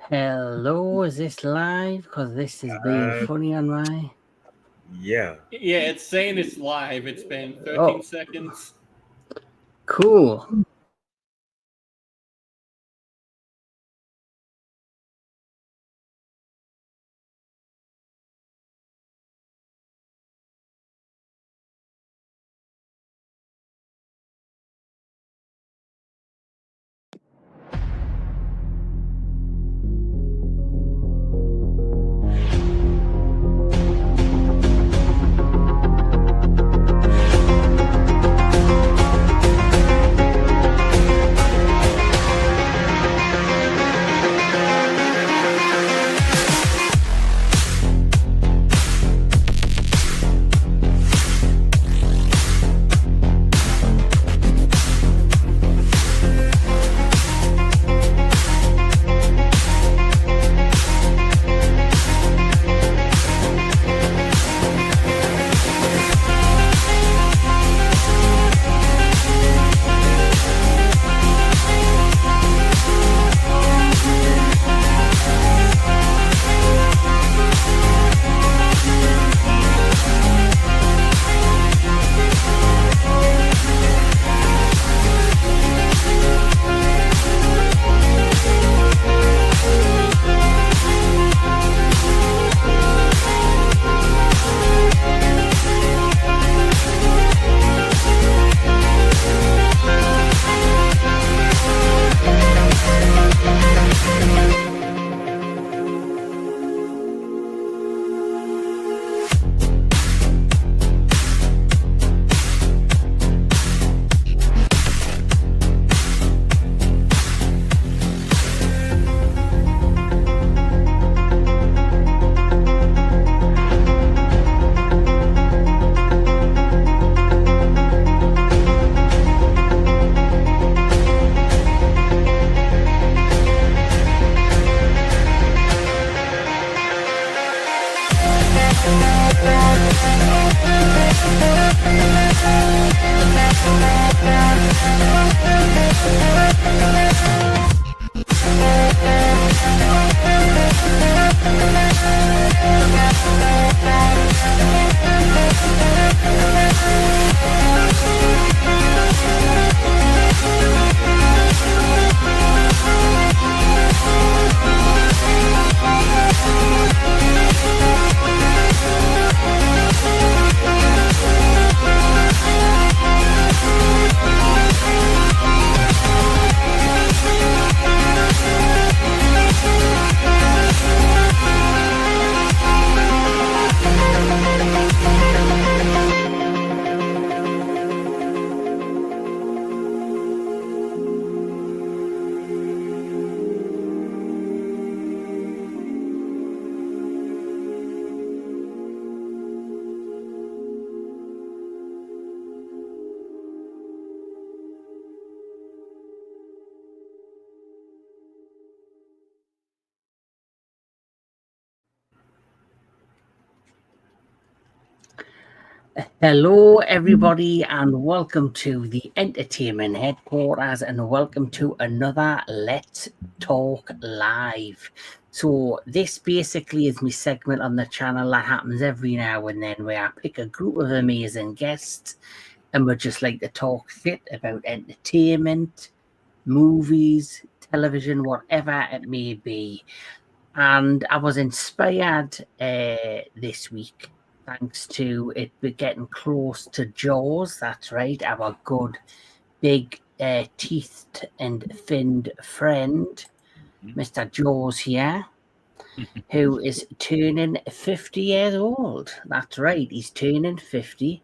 Hello, is this live? Because this is being funny on my... Yeah. Yeah, it's saying it's live. It's been 13 Oh. seconds. Cool. Hello, everybody, and welcome to the Entertainment Headquarters, and welcome to another Let's Talk Live. So this basically is my segment on the channel that happens every now and then, where I pick a group of amazing guests and we just like to talk shit about entertainment, movies, television, whatever it may be. And I was inspired this week thanks to it getting close to Jaws. That's right, our good big teethed and finned friend, Mr. Jaws here, who is turning 50 years old. That's right, he's turning 50.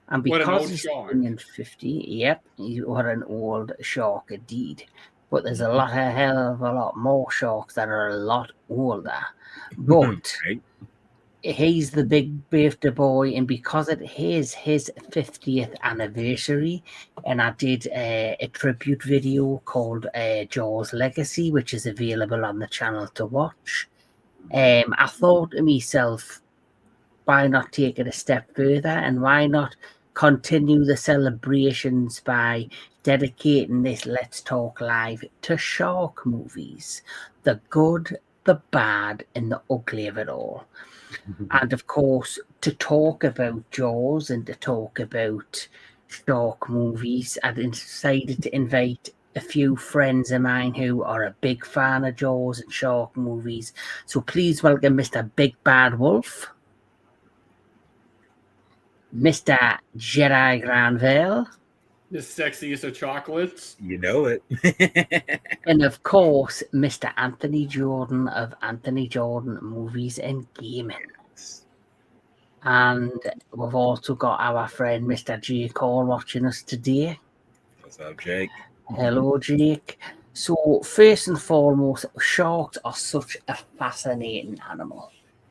And because he's turning 50, yep, what an old shark indeed. But there's a hell of a lot more sharks that are a lot older. But he's the big birthday boy, and because it is his 50th anniversary, and I did a tribute video called Jaws Legacy, which is available on the channel to watch. I thought to myself, why not take it a step further, and why not continue the celebrations by dedicating this Let's Talk Live to shark movies, the good, the bad, and the ugly of it all. And of course, to talk about Jaws and to talk about shark movies, I decided to invite a few friends of mine who are a big fan of Jaws and shark movies. So please welcome Mr. Big Bad Wolf, Mr. Jedi Granville, The sexiest of chocolates. You know it. and of course, Mr. Anthony Jordan of Anthony Jordan Movies and Gaming. And we've also got our friend Mr. Jake Hall watching us today. What's up, Jake? Hello, Jake. So, first and foremost, sharks are such a fascinating animal.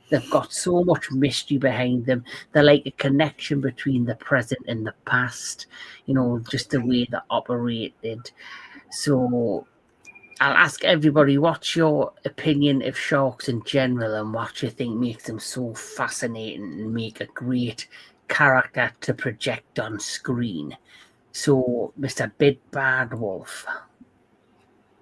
They've got so much mystery behind them. They're like a connection between the present and the past, just the way they're operated. So, I'll ask everybody, what's your opinion of sharks in general and what you think makes them so fascinating and make a great character to project on screen? So, Mr. Big Bad Wolf.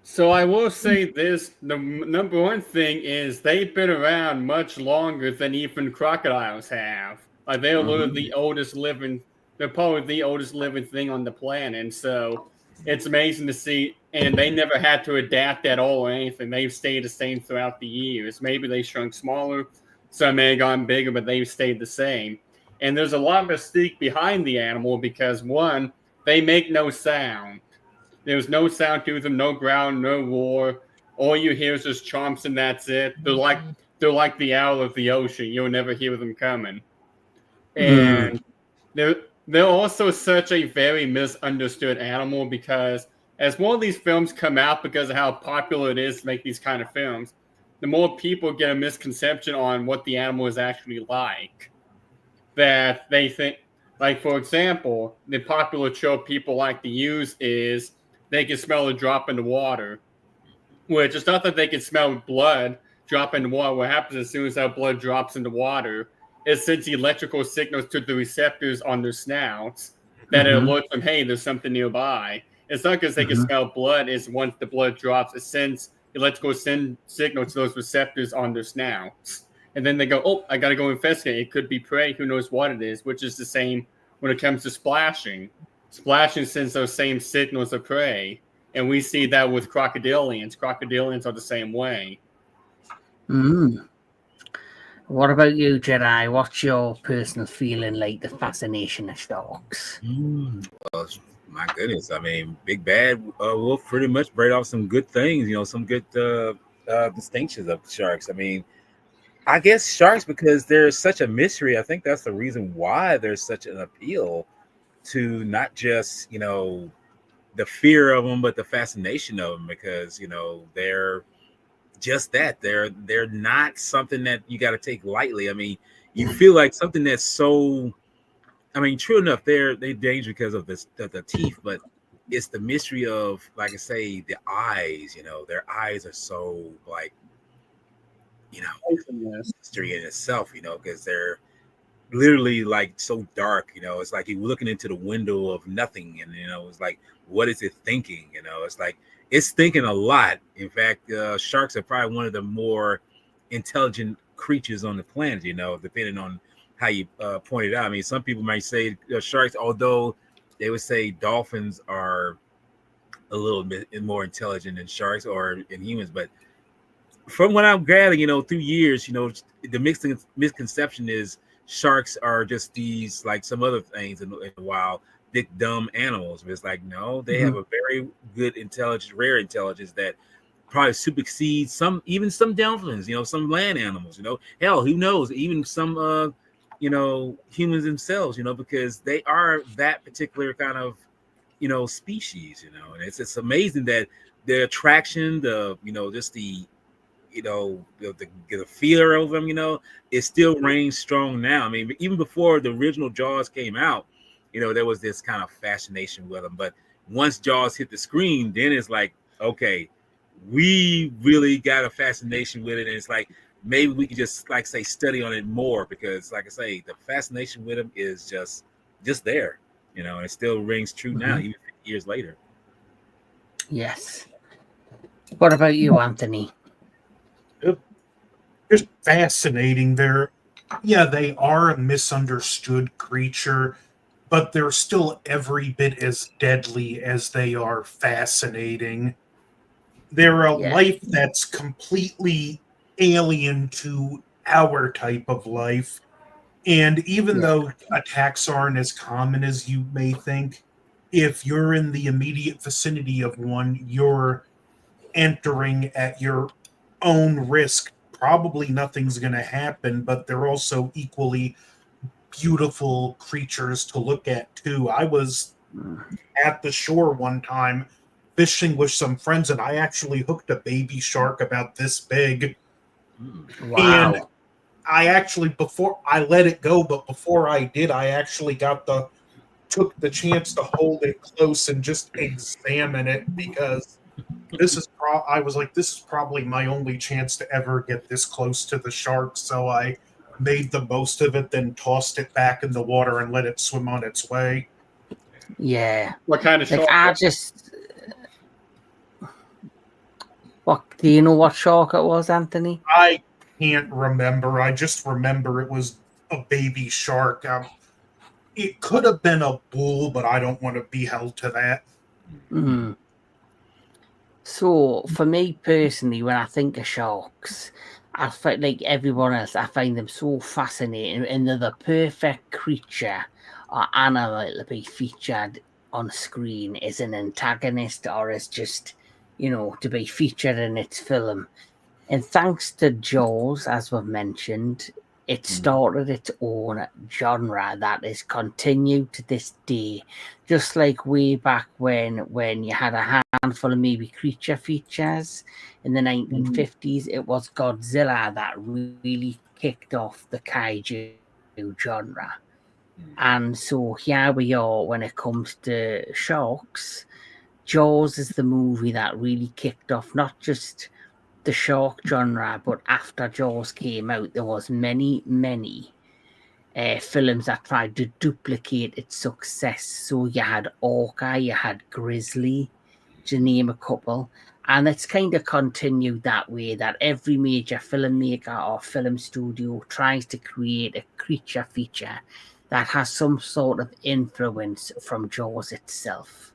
So I will say this: the number one thing is they've been around much longer than even crocodiles have. Like they're literally the oldest living. They're probably the oldest living thing on the planet, and so it's amazing to see. And they never had to adapt at all or anything. They've stayed the same throughout the years. Maybe they shrunk smaller, some may have gotten bigger, but they've stayed the same. And there's a lot of mystique behind the animal because one, they make no sound. There's no sound to them, no growl, no roar. All you hear is just chomps, and that's it. They're like the owl of the ocean. You'll never hear them coming. And they're also such a very misunderstood animal because as more of these films come out, because of how popular it is to make these kind of films, the more people get a misconception on what the animal is actually like. That they think, like for example, the popular trope people like to use is they can smell a drop in the water, which it's not that they can smell blood drop in the water. What happens as soon as that blood drops in the water, it sends electrical signals to the receptors on their snouts that it alerts them, hey, there's something nearby. It's not because they can smell blood. It's once the blood drops, it sends electrical signals to those receptors on their snouts. And then they go, oh, I got to go investigate. It could be prey. Who knows what it is, which is the same when it comes to splashing. Splashing sends those same signals of prey. And we see that with crocodilians. Crocodilians are the same way. What about you, Jedi? What's your personal feeling like the fascination of sharks? Well, my goodness. I mean, Big Bad Wolf pretty much brought off some good things, some good distinctions of sharks. I mean, I guess sharks, because there's such a mystery. I think that's the reason why there's such an appeal to not just, the fear of them, but the fascination of them, because, they're just that. They're not something that you got to take lightly. I mean, you feel like something that's so, I mean, true enough, they're dangerous because of the teeth, but it's the mystery of, like I say, the eyes, their eyes are so like, mystery in itself, because they're literally like so dark, it's like you're looking into the window of nothing, and it's like, what is it thinking? It's like it's thinking a lot. In fact, sharks are probably one of the more intelligent creatures on the planet, depending on how you point it out. I mean, some people might say sharks, although they would say dolphins are a little bit more intelligent than sharks or in humans, but from what I'm gathering, through years, the misconception is sharks are just these, like some other things in the wild, big dumb animals. But it's like, no, they have a very good intelligence, rare intelligence that probably supersedes even some dolphins, some land animals, hell, who knows, even some humans themselves, because they are that particular kind of species, and it's amazing that the attraction, just the the fear of them, it still reigns strong now. I mean, even before the original Jaws came out, there was this kind of fascination with them. But once Jaws hit the screen, then it's like, okay, we really got a fascination with it. And it's like, maybe we could just, like, say, study on it more, because, like I say, the fascination with them is just just there, you know, and it still rings true now, even 50 years later. Yes. What about you, Anthony? Just fascinating. They are a misunderstood creature, but they're still every bit as deadly as they are fascinating. They're a life that's completely alien to our type of life. And even though attacks aren't as common as you may think, if you're in the immediate vicinity of one, you're entering at your own risk. Probably nothing's going to happen, but they're also equally beautiful creatures to look at, too. I was at the shore one time fishing with some friends, and I actually hooked a baby shark about this big. Wow. And I actually, before I let it go, but before I did, I actually took the chance to hold it close and just examine it, because I was like, this is probably my only chance to ever get this close to the shark. So I made the most of it, then tossed it back in the water and let it swim on its way. Yeah. What kind of shark? Do you know what shark it was, Anthony? I can't remember. I just remember it was a baby shark. It could have been a bull, but I don't want to be held to that. So, for me personally, when I think of sharks, I find, like everyone else, I find them so fascinating, and they're the perfect creature or animal to be featured on screen as an antagonist or as just, to be featured in its film. And thanks to Jaws, as we've mentioned, it started its own genre that is continued to this day. Just like way back when you had a handful of maybe creature features in the 1950s, it was Godzilla that really kicked off the kaiju genre. And so here we are when it comes to sharks. Jaws is the movie that really kicked off not just the shark genre, but after Jaws came out, there was many films that tried to duplicate its success. So you had Orca, you had Grizzly, to name a couple, and it's kind of continued that way, that every major filmmaker or film studio tries to create a creature feature that has some sort of influence from Jaws itself.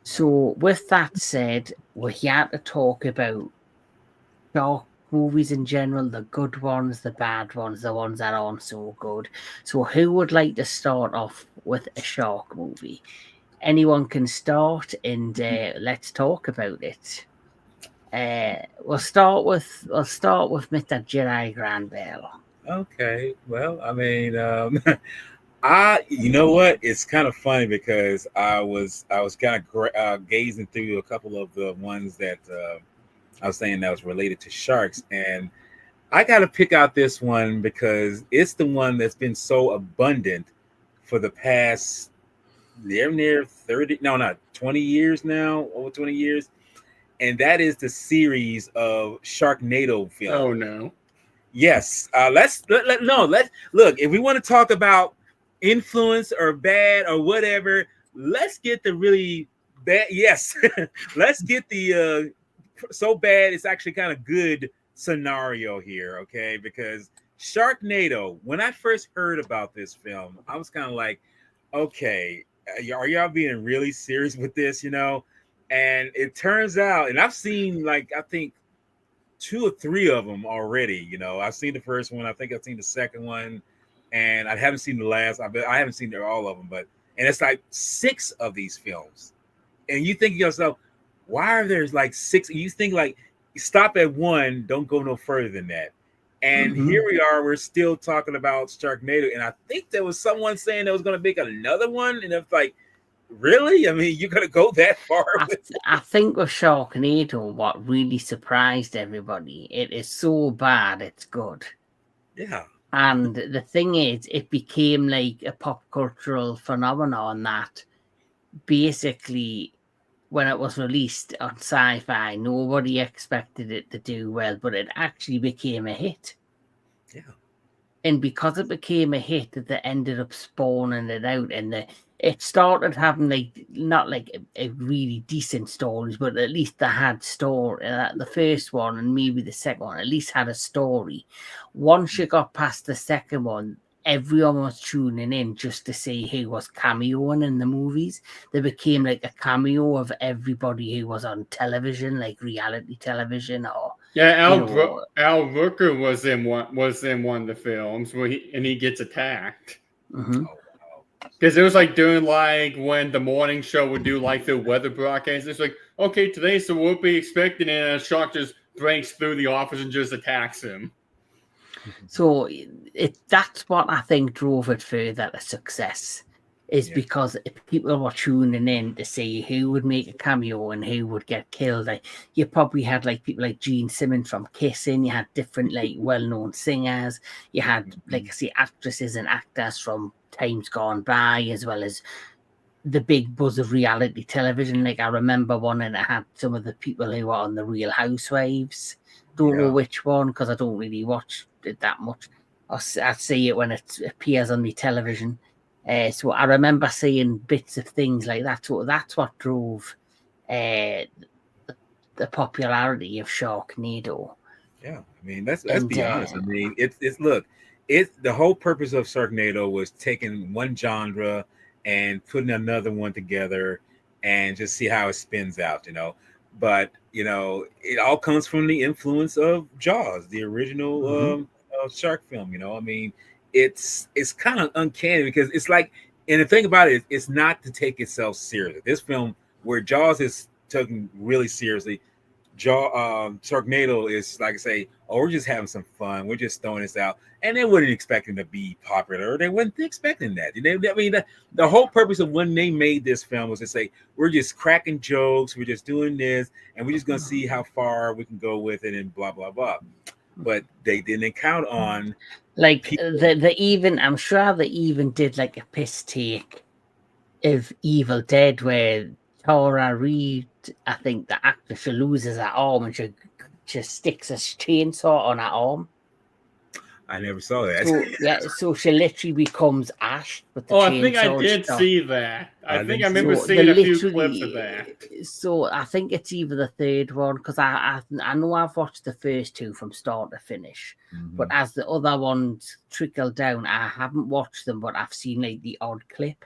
So with that said, we're here to talk about shark movies in general, the good ones, the bad ones, the ones that aren't so good. So who would like to start off with a shark movie? Anyone can start, and let's talk about it. We'll start with Mr. Jedi Granville. Okay, well, I mean, you know what? It's kind of funny because I was kind of gazing through a couple of the ones that I was saying that was related to sharks, and I got to pick out this one because it's the one that's been so abundant for the past near 20 years now, over 20 years, and that is the series of Sharknado films. Oh no. Yes, let's look. If we want to talk about influence or bad or whatever, let's get the really bad. Yes, let's get the so bad it's actually kind of good scenario here, okay? Because Sharknado, when I first heard about this film, I was kind of like, okay, are y'all being really serious with this, And it turns out, and I've seen I think 2 or 3 of them already. I've seen the first one, I think I've seen the second one, and I haven't seen the last. I haven't seen all of them, and it's like 6 of these films, and you think to yourself, why are there 6? You think stop at 1, don't go no further than that. And here we are, we're still talking about Sharknado, and I think there was someone saying there was going to make another one, and it's like, really? I mean, you're going to go that far? I think with Sharknado, what really surprised everybody, it is so bad, it's good. Yeah. And the thing is, it became like a pop cultural phenomenon that basically, when it was released on Sci-Fi, nobody expected it to do well, but it actually became a hit. Yeah. and because it became a hit, that they ended up spawning it out, and it started having like not like a really decent stories, but at least they had story. The first one and maybe the second one at least had a story. Once you got past the second one, everyone was tuning in just to see who was cameoing in the movies. They became like a cameo of everybody who was on television, like reality television, or Yeah, you know, Al Rooker was in one of the films where he gets attacked. mhm. Oh, wow. Because it was like doing like when the morning show would do like the weather broadcast. It's like, okay, today, so we'll be expecting it, and a shark just breaks through the office and just attacks him. So that's what I think drove it further to success, is Yeah. because if people were tuning in to see who would make a cameo and who would get killed. Like, you probably had like people like Gene Simmons from Kissing, you had different like well-known singers, you had like I say actresses and actors from times gone by, as well as the big buzz of reality television. Like I remember one, and it had some of the people who were on the Real Housewives. Don't know Yeah. which one because I don't really watch it that much. I see it when it appears on the television. So I remember seeing bits of things like that. So that's what drove the popularity of Sharknado. Yeah, I mean, let's And, be honest. I mean, it's the whole purpose of Sharknado was taking one genre and putting another one together and just see how it spins out, you know. But you know, it all comes from the influence of Jaws, the original Mhm. shark film. You know, I mean, it's kind of uncanny because it's like, and the thing about it, it's not to take itself seriously. This film, where Jaws is taken really seriously, Sharknado is like I say, oh, we're just having some fun. We're just throwing this out, and they weren't expecting to be popular. They weren't expecting that. I mean, the whole purpose of when they made this film was to say we're just cracking jokes, we're just doing this, and we're just gonna see how far we can go with it, and blah blah blah. But they didn't count on Like people. the even, I'm sure they even did like a piss take of Evil Dead where Tara Reid, I think the actress, she loses her arm and she sticks a chainsaw on her arm. I never saw that. So yeah, so she literally becomes Ash with the Oh, I think I chainsaw and did stuff. see that. I I think didn't I remember So seeing they a few literally, clips of that. so I think it's either the third one, because I know I've watched the first two from start to finish, but Mhm. as the other ones trickle down, I haven't watched them, but I've seen like the odd clip.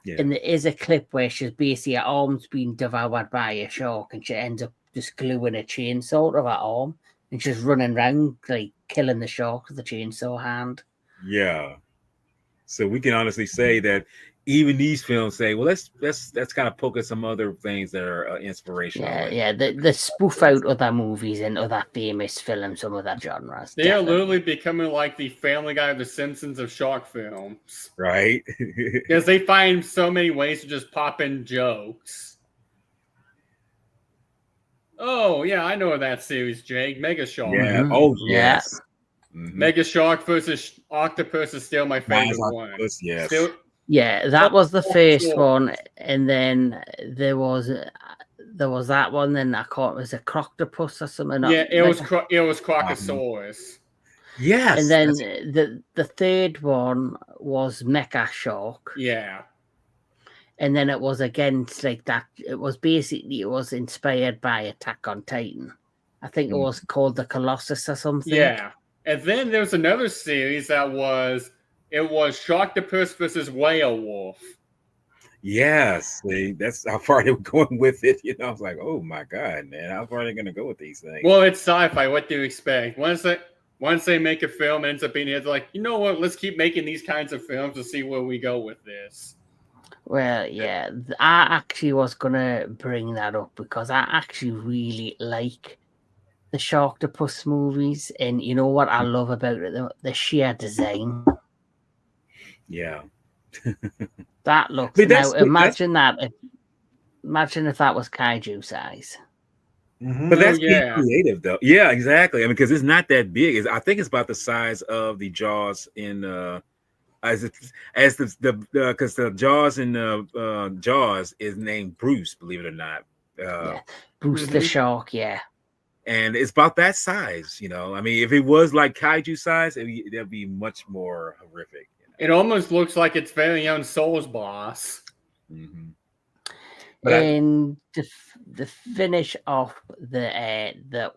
Yeah. And there is a clip where she's basically, her arm's being devoured by a shark, and she ends up just gluing a chainsaw to her arm, and she's running around like killing the shark with the chainsaw hand. Yeah. So we can honestly say that even these films say, well, let's kind of poke at some other things that are inspirational. Yeah, and- yeah. The spoof out other movies and other famous films, some other genres. They are definitely. literally becoming like the Family Guy or the Simpsons of shark films. right? Because they find so many ways to just pop in jokes. Oh, yeah, I know that series, Jake. Mega Shark. Yeah. Mhm. Oh Yeah. yes. Mhm. Mega Shark versus Octopus is still my favorite Miles one. Octopus, yes. Still, Yeah, that was the Oh, first sure. one, and then there was that one. Then I caught, was it Croctopus or something? yeah, it was Like- Crocosaurus. Yes. and then that's- the third one was Mecha Shark, Yeah. and then it was against like that. It was inspired by Attack on Titan. I think it was called the Colossus or something. Yeah. And then there was another series that was Sharktopus versus Whale Wolf. yes. That's how far they were going with it. You know, I was like, oh my god, man, how far are they gonna go with these things? Well, it's sci-fi. What do you expect? Once they make a film and ends up being, it's like, you know what? Let's keep making these kinds of films to see where we go with this. Well, yeah, I actually was gonna bring that up because I actually really like the Sharktopus movies, and you know what I love about it? The sheer design. Yeah. That looks. But Now that's- imagine that. Imagine if that was kaiju size. Mhm. But that's yeah. being creative, though. Yeah, exactly. I mean, because it's not that big. I think it's about the size of the Jaws in because the Jaws in Jaws is named Bruce, believe it or not. Yeah. Bruce the Mhm. Shark. Yeah. and it's about that size. I mean, if it was like kaiju size, that'd be much more horrific. It almost looks like its very own Souls boss. Mm-hmm. And the finish off the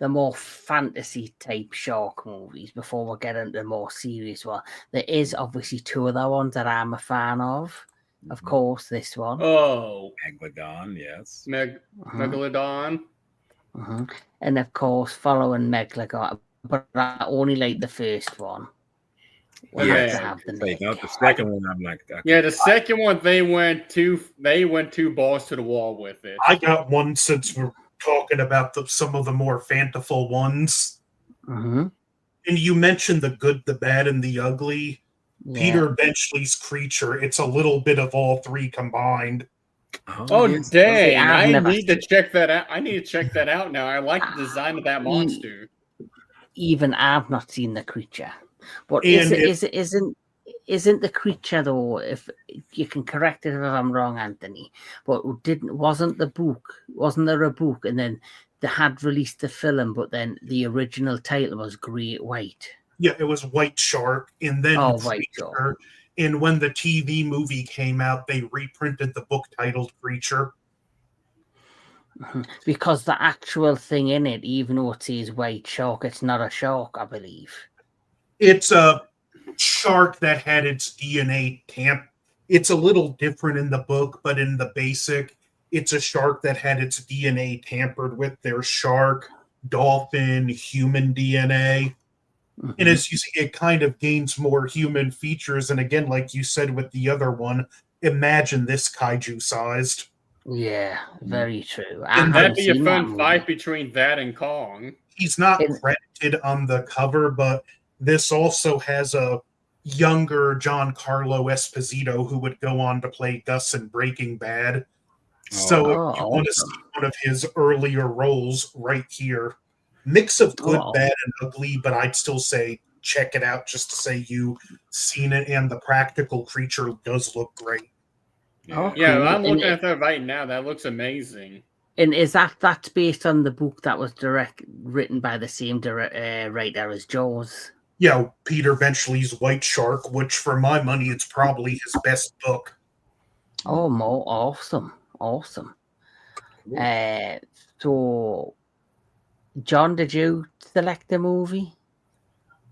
more fantasy type shark movies before we get into the more serious one, there is obviously two other ones that I'm a fan of. Of course, this one. Oh, Megalodon, yes. Megalodon. And of course, following Megalodon, but I only like the first one. The second one, I'm like, okay. Yeah, the second one they went two balls to the wall with it. I got one since we're talking about some of the more fanciful ones. And you mentioned the good, the bad, and the ugly. Yeah. Peter Benchley's Creature. It's a little bit of all three combined. Oh dang! I need to check that out. I need to check that out now. I like the design of that monster. Even I've not seen the Creature. But isn't the Creature though? If you can correct it if I'm wrong, Anthony. But wasn't there a book, and then they had released the film, but then the original title was Great White. Yeah, it was White Shark, and then White Shark. And when the TV movie came out, they reprinted the book titled Creature. Because the actual thing in it, even though it says White Shark, it's not a shark, I believe. It's a shark that had its DNA tamped. It's a little different in the book, but in the basic, it's a shark that had its DNA tampered with. Their shark, dolphin, human DNA. And as you see, it kind of gains more human features. And again, like you said with the other one, imagine this kaiju sized. Yeah, very true. And that'd be a fun fight between that and Kong. He's not credited on the cover, but this also has a younger Giancarlo Esposito who would go on to play Gus in Breaking Bad. So if you want to see one of his earlier roles right here. Mix of good, bad, and ugly, but I'd still say check it out just to say you've seen it, and the practical creature does look great. Yeah, I'm looking at that right now. That looks amazing. And is that's based on the book that was written by the same writer as Jaws? Yeah, Peter Benchley's White Shark, which for my money, it's probably his best book. Oh, more awesome. Cool. So, John, did you select the movie?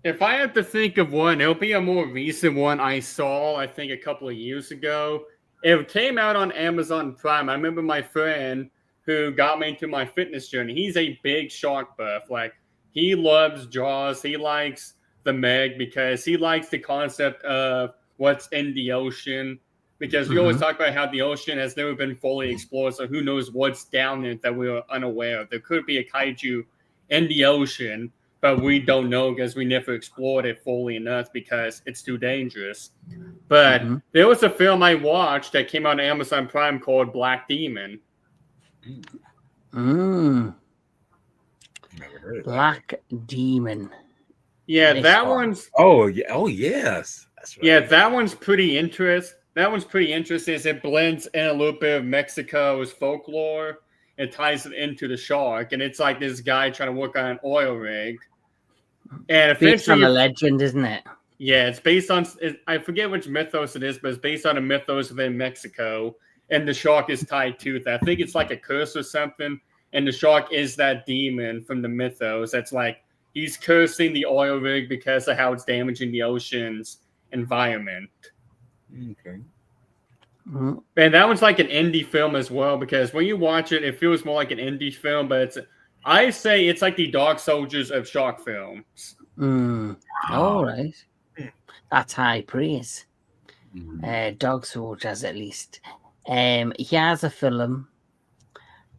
If I have to think of one, it'll be a more recent one I saw, I think, a couple of years ago. It came out on Amazon Prime. I remember my friend who got me into my fitness journey. He's a big shark buff. Like, he loves Jaws. He likes The Meg because he likes the concept of what's in the ocean. Because we always talk about how the ocean has never been fully explored, so who knows what's down there that we're unaware of. There could be a kaiju in the ocean, but we don't know because we never explored it fully enough because it's too dangerous. But there was a film I watched that came out on Amazon Prime called Black Demon. Never heard of Black Demon. Yeah, that one's... Oh, yes. That's right. Yeah, that one's pretty interesting. That one's pretty interesting. It blends in a little bit of Mexico's folklore. It ties it into the shark, and it's like this guy trying to work on an oil rig. And based on a legend, isn't it? Yeah, it's based on. I forget which mythos it is, but it's based on a mythos within Mexico, and the shark is tied to that. I think it's like a curse or something, and the shark is that demon from the mythos. That's like he's cursing the oil rig because of how it's damaging the ocean's environment. Okay. And that one's like an indie film as well, because when you watch it, it feels more like an indie film, but I say it's like the Dog Soldiers of shark films. All right. That's high praise. Dog Soldiers, at least. Here's a film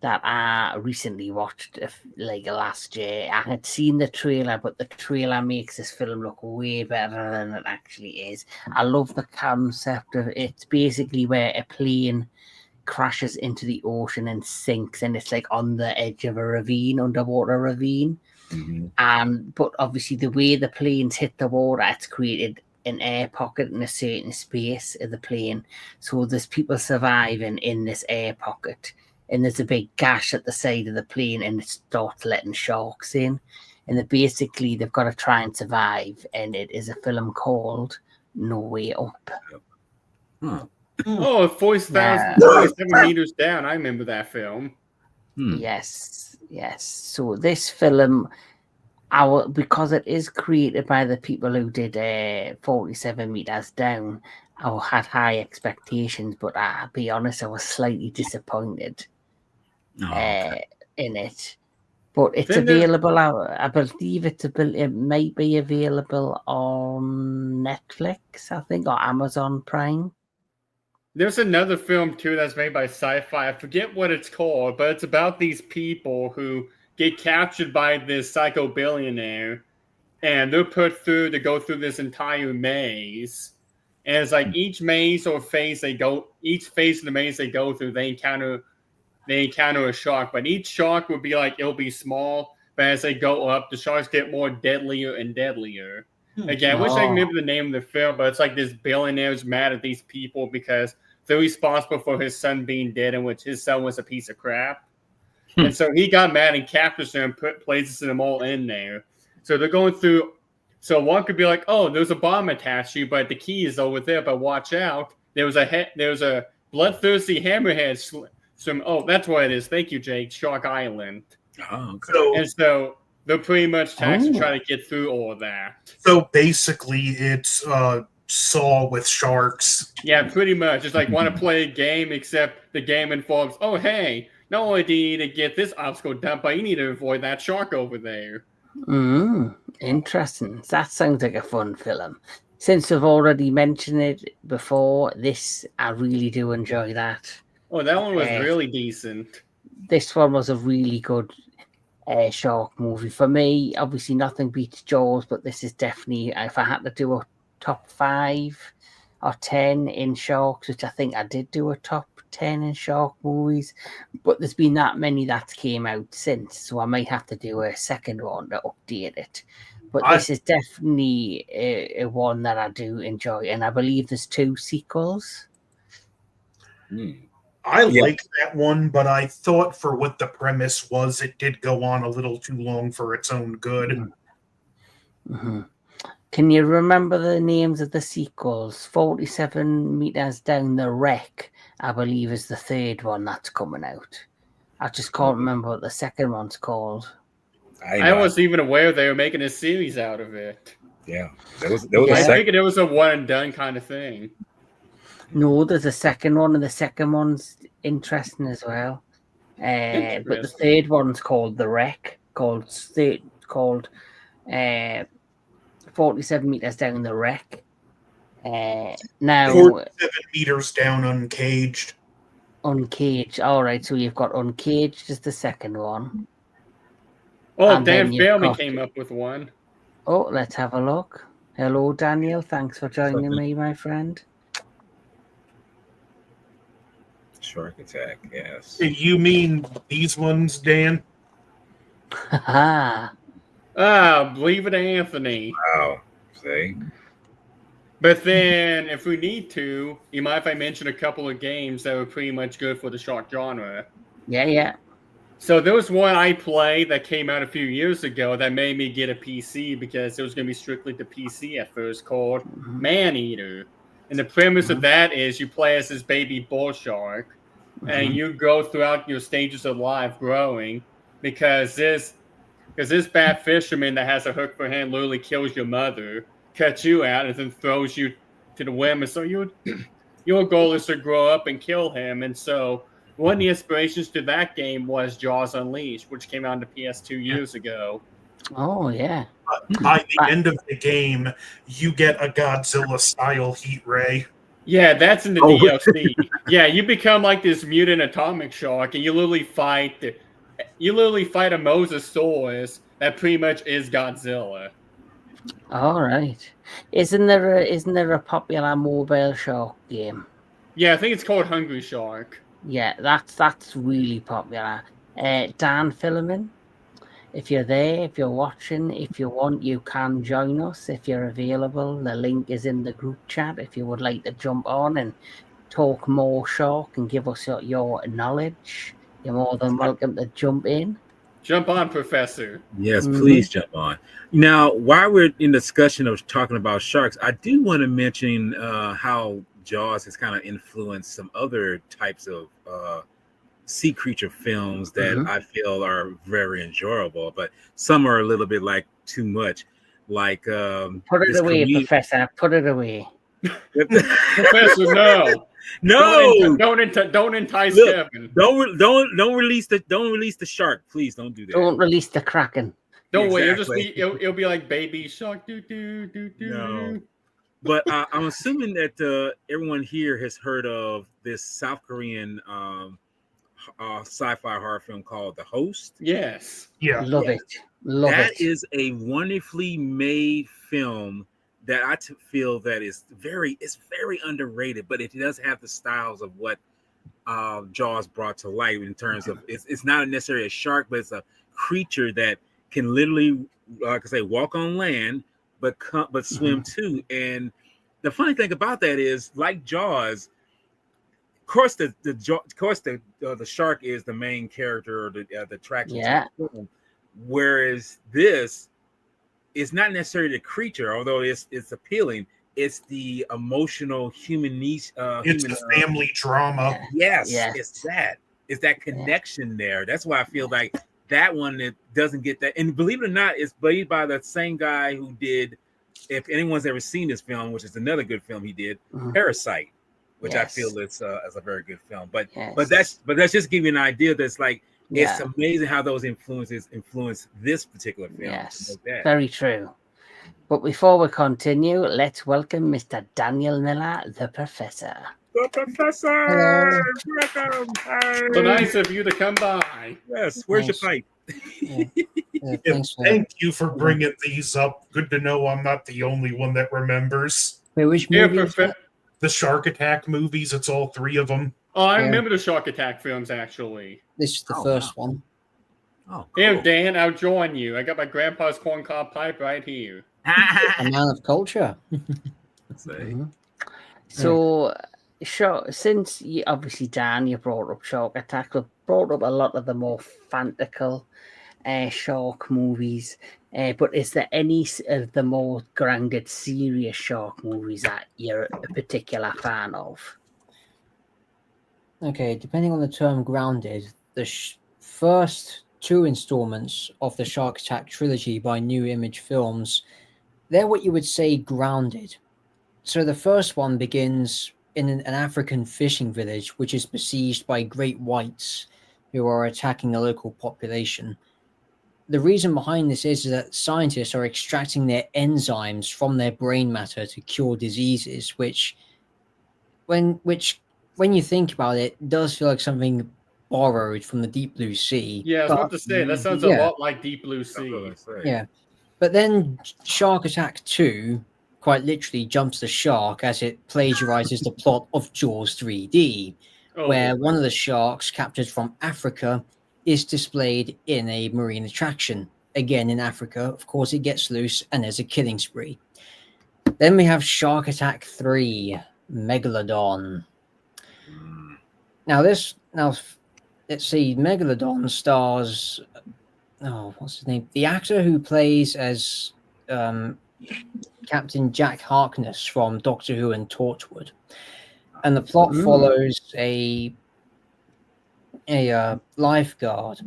that I recently watched, like last year. I had seen the trailer, but the trailer makes this film look way better than it actually is. I love the concept of it. It's basically where a plane crashes into the ocean and sinks, and it's like on the edge of a ravine, underwater ravine. But obviously the way the planes hit the water, it's created an air pocket in a certain space of the plane. So there's people surviving in this air pocket. and there's a big gash at the side of the plane, and it starts letting sharks in. And they've got to try and survive. And it is a film called No Way Up. Huh. Oh, 40,000, Yeah. 47 meters down. I remember that film. Yes. So this film, because it is created by the people who did 47 meters down, I had high expectations, but I'll be honest, I was slightly disappointed in it. But it's available. I believe it might be available on Netflix, I think, or Amazon Prime. There's another film too that's made by Sci-Fi. I forget what it's called, but it's about these people who get captured by this psycho billionaire, and they're put through to go through this entire maze. And it's like each maze or phase each phase of the maze they go through, they encounter a shark. But each shark would be like, it'll be small, but as they go up, the sharks get more deadlier and deadlier. Again, I wish I could remember the name of the film, but it's like this billionaire's mad at these people because they're responsible for his son being dead, in which his son was a piece of crap. And so he got mad and captures them and places them all in there. So they're going through. So one could be like, "Oh, there's a bomb attached to you, but the key is over there. But watch out! There was a bloodthirsty hammerhead swim. Oh, that's what it is. Thank you, Jake. Shark Island. Oh, okay. And so they're pretty much tasked to try to get through all of that. So basically, it's Saw with sharks. Yeah, pretty much. It's like want to play a game, except the game involves, oh, hey, not only do you need to get this obstacle done, but you need to avoid that shark over there. Interesting. That sounds like a fun film. Since we've already mentioned it before, I really do enjoy that. Oh, that one was really decent. This one was a really good shark movie. For me, obviously nothing beats Jaws, but this is definitely, if I had to do a top 5 or 10 in sharks, which I think I did do a top 10 in shark movies, but there's been that many that came out since, so I might have to do a second one to update it. But this is definitely a one that I do enjoy, and I believe there's 2 sequels. I like that one, but I thought for what the premise was, it did go on a little too long for its own good. Can you remember the names of the sequels? 47 meters down the wreck, I believe, is the 3rd one that's coming out. I just can't remember what the second one's called. I wasn't even aware they were making a series out of it. Yeah, there was I figured it was a one and done kind of thing. No, there's a second one, and the second one's interesting as well. But the 3rd one's called The Wreck, called 47 meters down the wreck. Now 47 meters down, Uncaged. Uncaged. All right, so you've got Uncaged as the second one. Oh, And Dan then you've Fairman got- came up with one. Oh, let's have a look. Hello, Daniel. Thanks for joining me, my friend. Shark Attack. Yes. You mean these ones, Dan? Haha. Believe it, Anthony. Wow. See. But then, if we need to, you mind if I mention a couple of games that were pretty much good for the shark genre? Yeah. So there was one I played that came out a few years ago that made me get a PC because it was going to be strictly to PC at first, called Maneater. And the premise of that is you play as this baby bull shark, and you go throughout your stages of life growing because this bad fisherman that has a hook for hand literally kills your mother, cuts you out, and then throws you to the wind. And so your goal is to grow up and kill him. And so one of the inspirations to that game was Jaws Unleashed, which came out on the PS2 years ago. Oh, yeah. By the end of the game, you get a Godzilla-style heat ray. Yeah, that's in the DLC. Yeah, you become like this mutant atomic shark, and you literally fight a Mosasaurus that pretty much is Godzilla. All right. Isn't there a popular mobile shark game? Yeah, I think it's called Hungry Shark. Yeah, that's really popular. Dan Filliman, if you're there, if you're watching, if you want, you can join us if you're available. The link is in the group chat if you would like to jump on and talk more shark and give us your knowledge. You're more than welcome to jump in. Jump on, Professor. Yes, Mhm. please jump on. Now, while we're in discussion of talking about sharks, I do want to mention how Jaws has kind of influenced some other types of sea creature films that Mhm. I feel are very enjoyable, but some are a little bit like too much. Like Put it this away, Korean. Professor. Put it away. Professor, no. No, Don't entice Look, Kevin. don't release the shark, please. Don't do that. Don't release the Kraken. Don't wait. It'll just Exactly. be. It'll be like baby shark. Do do do do. No. But I'm assuming that everyone here has heard of this South Korean sci-fi horror film called The Host. Yes. Yeah. Love Yes. it. Love That it. is a wonderfully made film that I feel that it's very underrated, but it does have the styles of what Jaws brought to light in terms of it's not necessarily a shark, but it's a creature that can literally, like I say, walk on land, but swim too. And the funny thing about that is, like Jaws, of course, the shark is the main character or the attraction. Yeah. To the film, whereas this is not necessarily the creature, although it's appealing. It's the emotional human needs. It's a family drama. Yes, Yes. it's that connection there. That's why I feel like that one that doesn't get that. And believe it or not, it's played by the same guy who did, if anyone's ever seen this film, which is another good film he did, Mhm. Parasite, which I Yes. feel is a very good film. But Yes. that's just give you an idea. That's like Yeah. it's amazing how those influences influence this particular film. Yes. Like that. Very true. But before we continue, let's welcome Mr. Daniel Miller, the Professor. The Professor, Hello. welcome. So nice of you to come by. Yes, where's Nice. your pipe? Yeah, Yeah, thanks for thank you for bringing these up. Good to know I'm not the only one that remembers. Wait, which Yeah, movie is that? The Shark Attack movies, it's all three of them. Oh, I Yeah. remember the Shark Attack films actually. This is the Oh, first wow. one. Oh, Here, cool. Dan, I'll join you. I got my grandpa's corncob pipe right here. A man of culture. Say. Mhm. So, since you obviously, Dan, you brought up Shark Attack, we've brought up a lot of the more fantastical shark movies. But is there any of the more grounded, serious shark movies that you're a particular fan of? Okay, depending on the term grounded, the first two installments of the Shark Attack trilogy by New Image Films, they're what you would say grounded. So the first one begins in an African fishing village, which is besieged by great whites who are attacking the local population. The reason behind this is that scientists are extracting their enzymes from their brain matter to cure diseases, which when you think about it, does feel like something borrowed from the Deep Blue Sea. Yeah, I was But- about to say that sounds Yeah. a lot like Deep Blue That's what Sea. I say. Yeah. But then Shark Attack 2 quite literally jumps the shark as it plagiarizes the plot of Jaws 3D, Oh, where one of the sharks captured from Africa is displayed in a marine attraction. Again, in Africa, of course, it gets loose and there's a killing spree. Then we have Shark Attack 3, Megalodon. Mm. Now, let's see, Megalodon stars, what's his name? The actor who plays as Captain Jack Harkness from Doctor Who and Torchwood. And the plot follows a lifeguard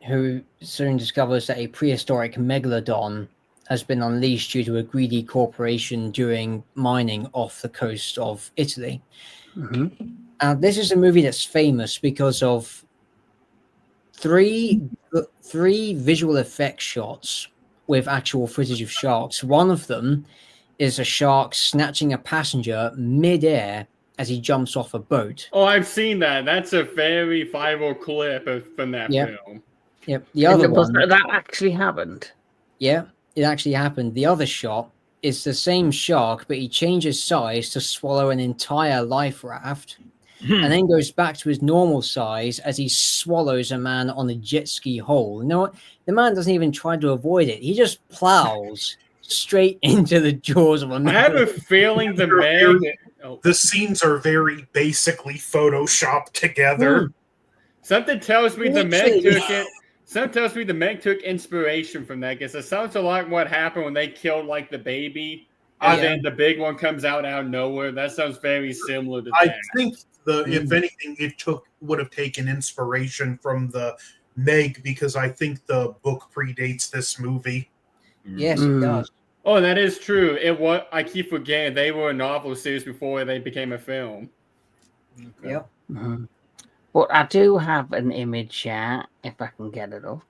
who soon discovers that a prehistoric megalodon has been unleashed due to a greedy corporation doing mining off the coast of Italy. Mm-hmm. This is a movie that's famous because of three visual effects shots with actual footage of sharks. One of them is a shark snatching a passenger mid-air as he jumps off a boat. Oh, I've seen that. That's a very viral clip from that Yeah. film. Yep. The other one, That actually happened. yeah, it actually happened. The other shot is the same shark, but he changes size to swallow an entire life raft, and then goes back to his normal size as he swallows a man on a jet ski hole. You know what? The man doesn't even try to avoid it. He just plows straight into the jaws of a I have a man. feeling the man. Oh, The scenes are very basically photoshopped together. Something tells me the Meg Literally. took it. Something tells me the Meg took inspiration from that because it sounds a lot what happened when they killed like the baby, and Yeah. then the big one comes out of nowhere. That sounds very similar to I that. think if anything, would have taken inspiration from the Meg because I think the book predates this movie. Yes, it Mm. does. Oh, that is true. It was. I keep forgetting they were a novel series before they became a film. Okay. Yep. Mhm. But I do have an image here, if I can get it up.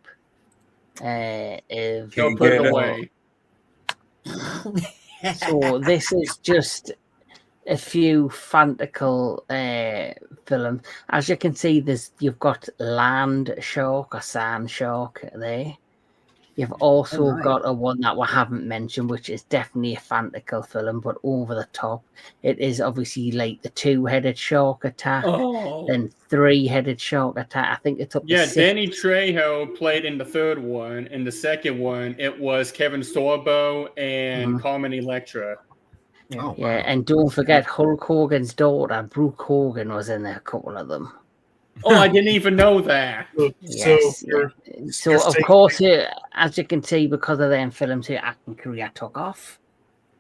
Of Can Go you put get it it? away. So this is just a few fantastical films. As you can see, you've got Land Shark or Sand Shark there. You've also right. got a one that we haven't mentioned, which is definitely a fantastical film, but over the top. It is obviously like the 2-headed shark attack, Oh, then 3-headed shark attack. I think it's up to yeah. 6. Danny Trejo played in the third one. In the second one, it was Kevin Sorbo and Mhm. Carmen Electra. Oh, Yeah, wow. and don't forget Hulk Hogan's daughter, Brooke Hogan, was in there, a couple of them. Oh, I didn't even know that. Yes. So So you're of saying- course, as you can see, because of them films, her acting career took off.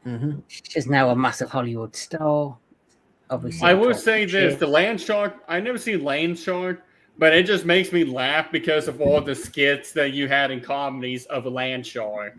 Mhm. She's now a massive Hollywood star. Obviously, I I'm will talking say this: shit. the Land Shark. I never seen Land Shark, but it just makes me laugh because of all the skits that you had in comedies of a land shark.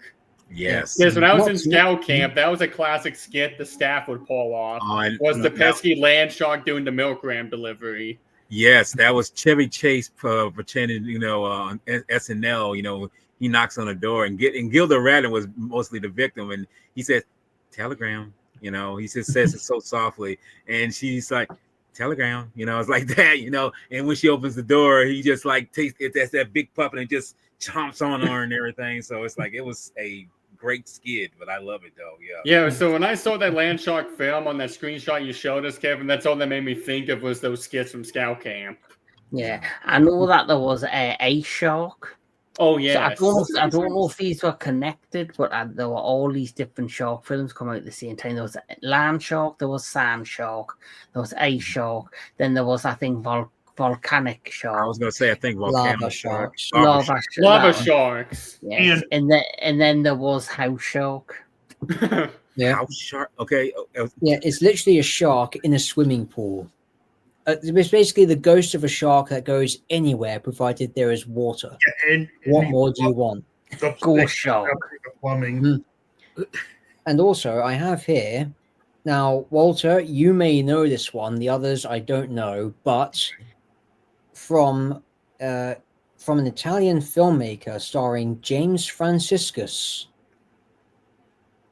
Yes. Because when I was in Not- scout camp, that was a classic skit the staff would pull off. On- Was the that- pesky land shark doing the milk ram delivery? Yes, that was Chevy Chase pretending, on SNL. He knocks on the door and Gilda Radner was mostly the victim, and he says, "Telegram." He just says it so softly, and she's like, "Telegram." It's like that. And when she opens the door, he just like takes it. That's that big puppet and just chomps on her and everything. So it's like it was a great skid, but I love it though. Yeah. Yeah, so when I saw that land shark film on that screenshot you showed us, Kevin, that's all that made me think of was those skits from scout camp. Yeah, I know that there was a shark. Oh So yeah, I don't know if these were connected, but there were all these different shark films coming out at the same time. There was Land Shark, there was Sand Shark, there was Ice Shark, then there was, I think, Volcanic I Shark, was gonna say I think Lava sharks. Lava lava Shark. sharks. Yes. And then there was House Shark. Yeah. House shark. Okay. Yeah, it's literally a shark in a swimming pool. It's basically the ghost of a shark that goes anywhere provided there is water. and What more do you want? the, Ghost Shark. the plumbing. And also, I have here now, Walter. You may know this one. The others, I don't know. But from an Italian filmmaker starring James Franciscus.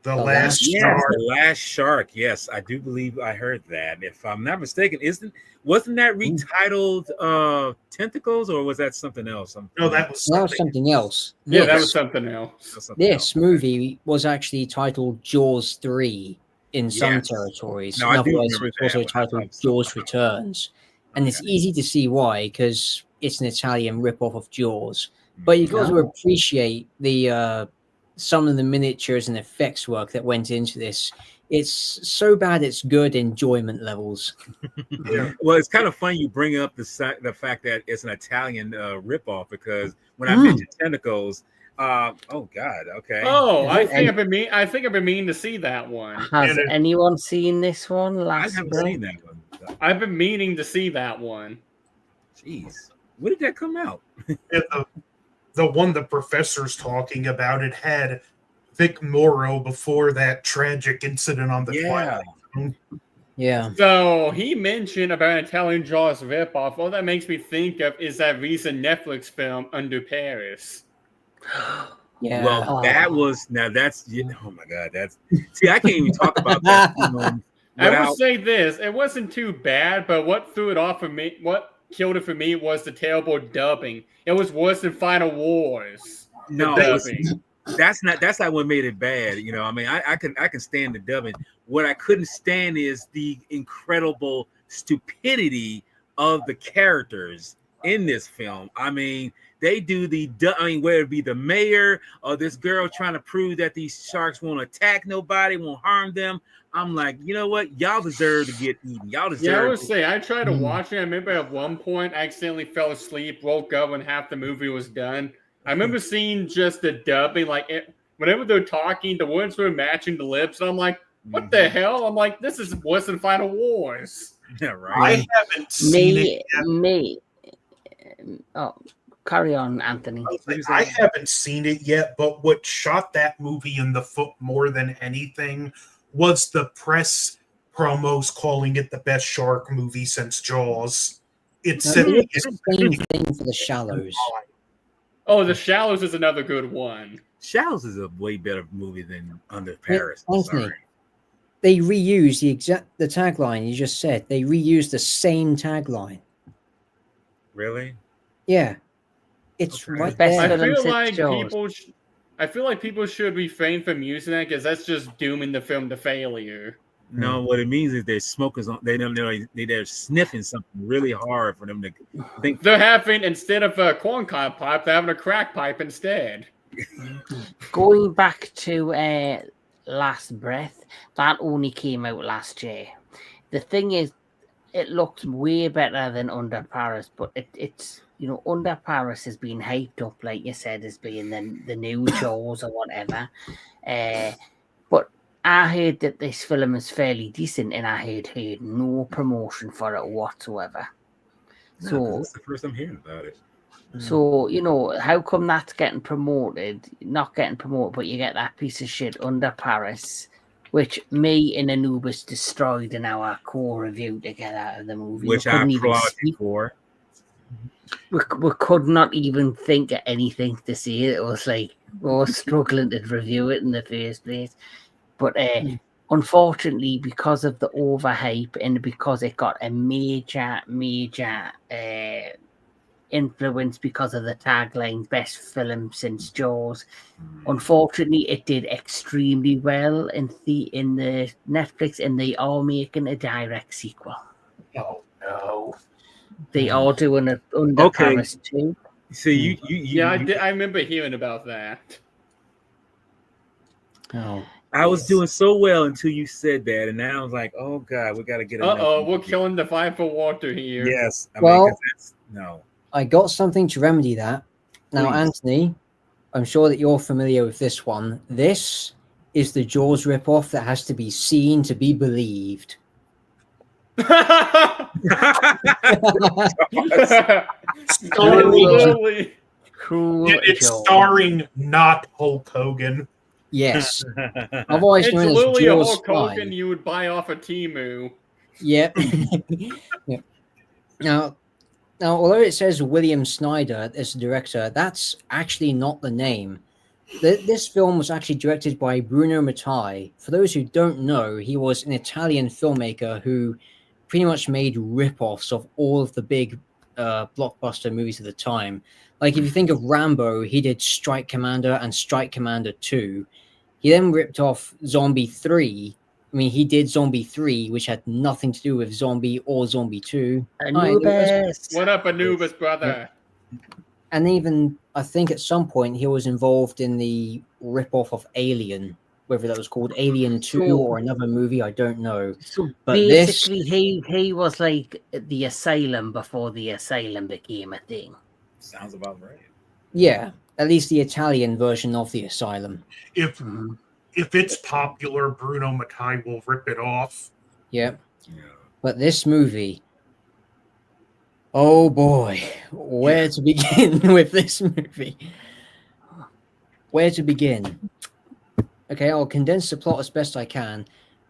The The last Last Yes, shark. the last shark. Yes, I do believe I heard that. If I'm not mistaken, wasn't that retitled Tentacles, or was that something else? No, that was That was something. something else. Yeah, that This- was something else. This movie was actually titled Jaws 3 in some Yes. territories. No, in I other do words, remember it was also that one. I titled thought Jaws so. Returns. And it's easy to see why, because it's an Italian rip-off of Jaws. But you can also appreciate the some of the miniatures and effects work that went into this. It's so bad it's good enjoyment levels. Yeah. Well, it's kind of funny you bring up the fact that it's an Italian ripoff, because when I mentioned Tentacles, oh God, okay. Oh, I And- think I've been meaning to see that one. Has And it- anyone seen this one? I Last haven't Bill? seen that one. I've been meaning to see that one. Jeez, when did that come out? Yeah, the one the professor's talking about, it had Vic Morrow before that tragic incident on the Yeah. Twilight. Yeah. So he mentioned about an Italian Jaws ripoff. All that makes me think of is that recent Netflix film Under Paris. Yeah. Well, that was oh my God, see, I can't even talk about that film I will without. say this: it wasn't too bad, but what threw it off for me, what killed it for me, was the terrible dubbing. It was worse than Final Wars. The No, dubbing. that's not what made it bad. I mean, I can stand the dubbing. What I couldn't stand is the incredible stupidity of the characters in this film. I mean, they do whether it be the mayor or this girl trying to prove that these sharks won't attack nobody, won't harm them. I'm like, you know what? Y'all deserve to get eaten. Y'all deserve. Yeah, I would say I tried to Mm. watch it. I remember at one point I accidentally fell asleep, woke up when half the movie was done. I remember seeing just the dubbing, whenever they're talking, the words were matching the lips. And I'm like, what the hell? I'm like, this is worse than Final Wars. Yeah, right. I haven't seen it yet. Me. Oh, carry on, Anthony. I haven't seen it yet, but what shot that movie in the foot more than anything was the press promos calling it the best shark movie since Jaws. It Now, said it's the same thing for The Shallows. Oh, The Shallows is another good one. Shallows is a way better movie than Under Yeah, Paris. Anthony, Sorry. they reuse the tagline you just said. They reuse the same tagline. Really? Yeah, it's Okay. right Best I there. film feel since like Jaws. I feel like people should refrain from using that because that's just dooming the film to failure. No, what it means is they're smokers. They're sniffing something really hard for them to think. They're having, instead of a corncob pipe, they're having a crack pipe instead. Going back to Last Breath, that only came out last year. The thing is, it looks way better than Under Paris, but it's Under Paris has been hyped up, like you said, as being the new Jaws or whatever. But I heard that this film is fairly decent, and I heard no promotion for it whatsoever. No, 'cause So, it's the first I'm hearing about it. so how come that's getting promoted? Not getting promoted, but you get that piece of shit Under Paris, which me and Anubis destroyed in our core review together of the movie. Which I applaud you for. We could not even think of anything to say. It was like we were struggling to review it in the first place. But unfortunately, because of the overhype and because it got a major influence because of the tagline "Best Film Since Jaws," unfortunately, it did extremely well in the Netflix, and they are making a direct sequel. Oh no! They are doing it Under Okay. Paris too. So you Yeah, I remember hearing about that. Oh, I was doing so well until you said that, and now I was like, oh god, we got to get. We're killing the fight for water here. Yes. Well- 'cause that's, no. I got something to remedy that. Now, Please. Anthony, I'm sure that you're familiar with this one. This is the Jaws ripoff that has to be seen to be believed. Literally. Cool. And it's Jaws. starring not Hulk Hogan. Yes, otherwise It's known as literally a Jaws Hulk 5. Hogan you would buy off of Temu. Yep. Yep. Now, although it says William Snyder as the director, that's actually not the name. This film was actually directed by Bruno Mattei. For those who don't know, he was an Italian filmmaker who pretty much made rip-offs of all of the big blockbuster movies of the time. Like, if you think of Rambo, he did Strike Commander and Strike Commander 2. He then ripped off Zombie 3. I mean, he did Zombie 3, which had nothing to do with Zombie or Zombie 2. Anubis. What up, Anubis, brother? And even, I think at some point, he was involved in the rip-off of Alien, whether that was called Alien 2 or another movie, I don't know. So But basically, he was like the Asylum before the Asylum became a thing. Sounds about right. Yeah, at least the Italian version of the Asylum. If it's popular, Bruno Mattei will rip it off. Yeah. Yeah. But this movie, oh boy, where to begin with this movie? Where to begin? Okay, I'll condense the plot as best I can.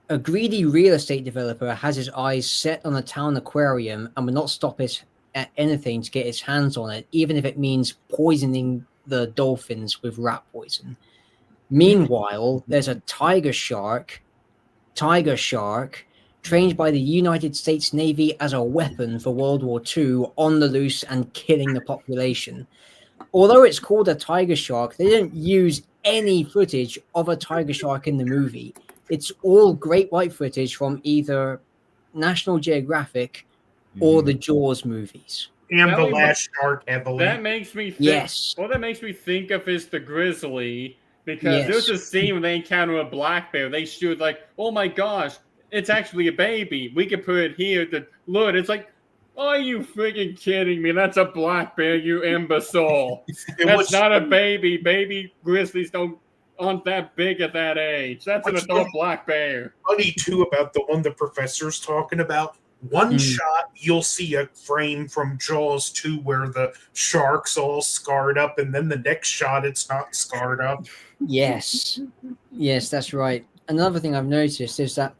A greedy real estate developer has his eyes set on a town aquarium and will not stop it at anything to get his hands on it, even if it means poisoning the dolphins with rat poison. Meanwhile, there's a tiger shark, trained by the United States Navy as a weapon for World War II, on the loose and killing the population. Although it's called a tiger shark, they don't use any footage of a tiger shark in the movie. It's all great white footage from either National Geographic or the Jaws movies. And That the would- last shark heavily. That makes me think. Yes. What that makes me think of is the grizzly, because there's a scene when they encounter a black bear. They shoot like, oh my gosh, it's actually a baby. We can put it here to look. It's like, are you freaking kidding me? That's a black bear, you imbecile. It That's was not a baby. Baby grizzlies aren't that big at that age. That's an What's adult black bear. funny too about the one the professor's talking about. One shot, you'll see a frame from Jaws 2 where the shark's all scarred up, and then the next shot, it's not scarred up. Yes. Yes, that's right. Another thing I've noticed is that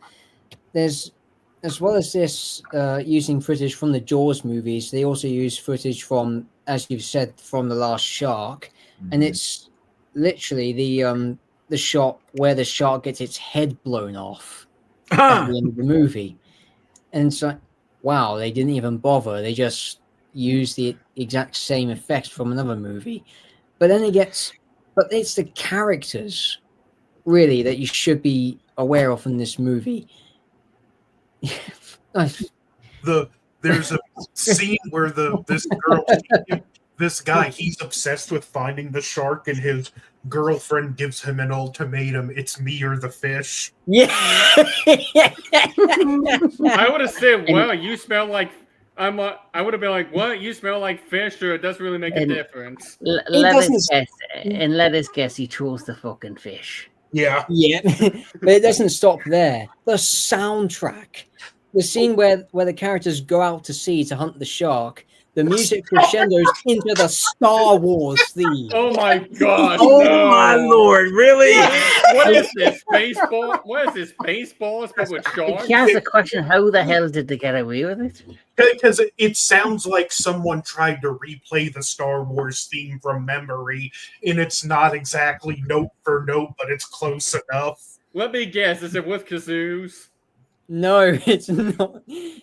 there's, as well as this using footage from the Jaws movies, they also use footage from, as you've said, from The Last Shark, and it's literally the shot where the shark gets its head blown off at the end of the movie. And it's like, wow, they didn't even bother. They just used the exact same effects from another movie. But then but it's the characters, really, that you should be aware of in this movie. There's a scene where this guy, he's obsessed with finding the shark, and his girlfriend gives him an ultimatum: it's me or the fish. Yeah. I would have said, well, you smell like. I would have been like, what? You smell like fish, or it doesn't really make a difference. Let us guess, and let us guess, he chose the fucking fish. Yeah. Yeah, but it doesn't stop there. The soundtrack, the scene where the characters go out to sea to hunt the shark, the music crescendos into the Star Wars theme. Oh my gosh! Oh no. my lord! Really? What is this? Baseball? What is this? Baseballs but with sharks? He has the question: how the hell did they get away with it? Because it sounds like someone tried to replay the Star Wars theme from memory, and it's not exactly note for note, but it's close enough. Let me guess. Is it with kazoos? No, it's not.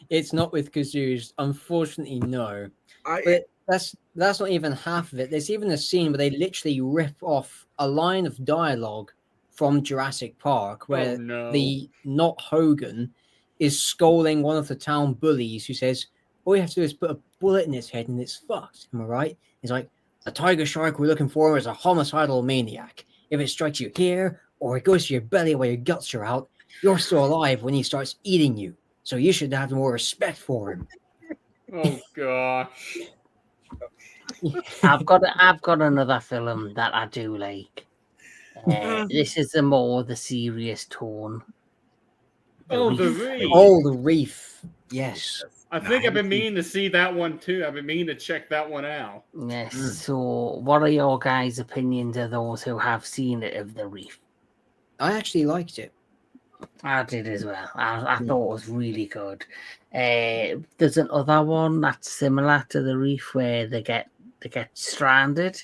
It's not with kazoos. Unfortunately, no. But that's not even half of it. There's even a scene where they literally rip off a line of dialogue from Jurassic Park, where the not Hogan is scolding one of the town bullies who says, all you have to do is put a bullet in its head and it's fucked. Am I right? He's like, the tiger shark we're looking for is a homicidal maniac. If it strikes you here, or it goes to your belly where your guts are out, you're still alive when he starts eating you. So you should have more respect for him. Oh gosh. I've got another film that I do like. This is the serious tone. The Reef. Oh, The Reef. Yes. I think I've been meaning to see that one too. I've been meaning to check that one out. Yes. So, what are your guys' opinions of those who have seen it of The Reef? I actually liked it. I did as well. I thought it was really good. There's another one that's similar to The Reef where they get stranded,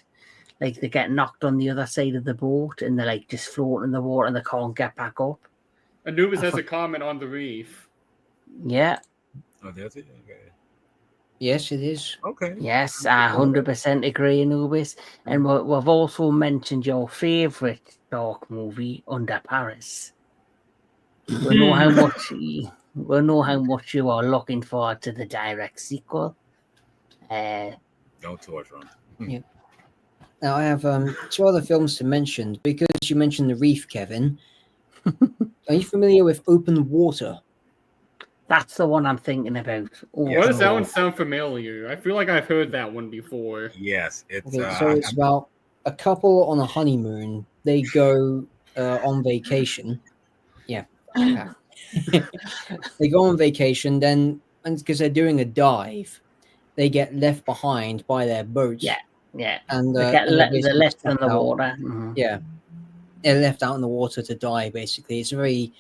like they get knocked on the other side of the boat and they're like just floating in the water and they can't get back up. Anubis has a comment on The Reef. Yeah. Oh, that's it. Okay. Yes, it is. Okay. Yes, I 100% agree, Anubis. And we've also mentioned your favourite dark movie, Under Paris. We know how much you are looking forward to the direct sequel. Don't torch them. Yeah. Now I have two other films to mention because you mentioned The Reef, Kevin. Are you familiar with Open Water? That's the one I'm thinking about. Why does that one sound familiar? I feel like I've heard that one before. Yes, it's Okay, so it's about a couple on a honeymoon. They go on vacation. Yeah. They go on vacation, then, and because they're doing a dive, they get left behind by their boat. Yeah. And They're left in the water. Mm-hmm. Yeah. They're left out in the water to die, basically. It's a very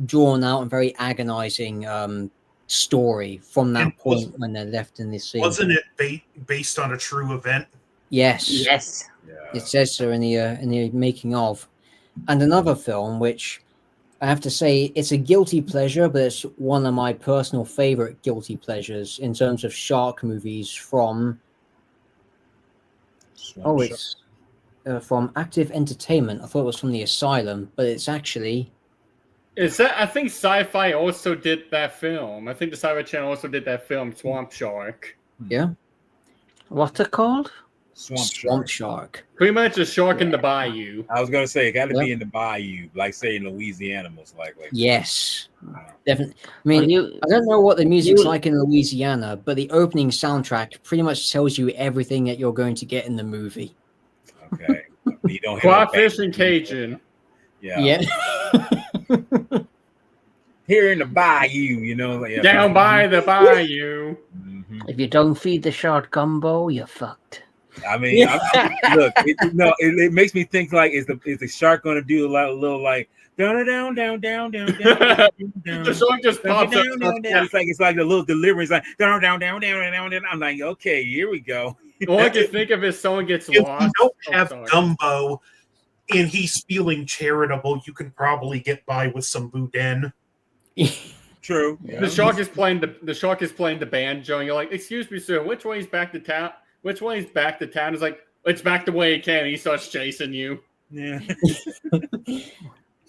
drawn out and very agonizing story from that point when they're left in this sea. Wasn't it based on a true event? Yes. Yes. Yeah. It says so in the making of. And another film, which I have to say, it's a guilty pleasure, but it's one of my personal favorite guilty pleasures in terms of shark movies from... it's from Active Entertainment. I thought it was from The Asylum, but it's actually... I think Sci-Fi also did that film. I think the Sci-Fi Channel also did that film, Swamp Shark. Yeah. What's it called? Swamp shark. shark. Pretty much a shark in the bayou. I was gonna say it got to Yep. be in the bayou, like say in Louisiana, most likely. Yes, Uh, definitely. I mean, Well, you, I don't know what the music's you- like in Louisiana, but the opening soundtrack pretty much tells you everything that you're going to get in the movie. okay. You don't hear no Crawfish bang. and Cajun. Yeah. Yeah. Here in the bayou, you know, like, yeah, Down by the bayou. Mhm. if you don't feed the shark gumbo, you're fucked. I mean, look, it makes me think like, is the shark going to do a little like down, down, down, down, down, down, down, The shark just down, pops up. down, down, down. It's like a little deliverance, like down, down, down, down, down, down. I'm like, okay, here we go. All I can think of is someone gets If you lost. don't Oh, have sorry. gumbo and he's feeling charitable, you can probably get by with some boudin. True. The shark is playing the banjo, and you're like, "Excuse me, sir, which way is back to town? Which way is back to town?" It's like, "It's back the way it can." And he starts chasing you. Yeah.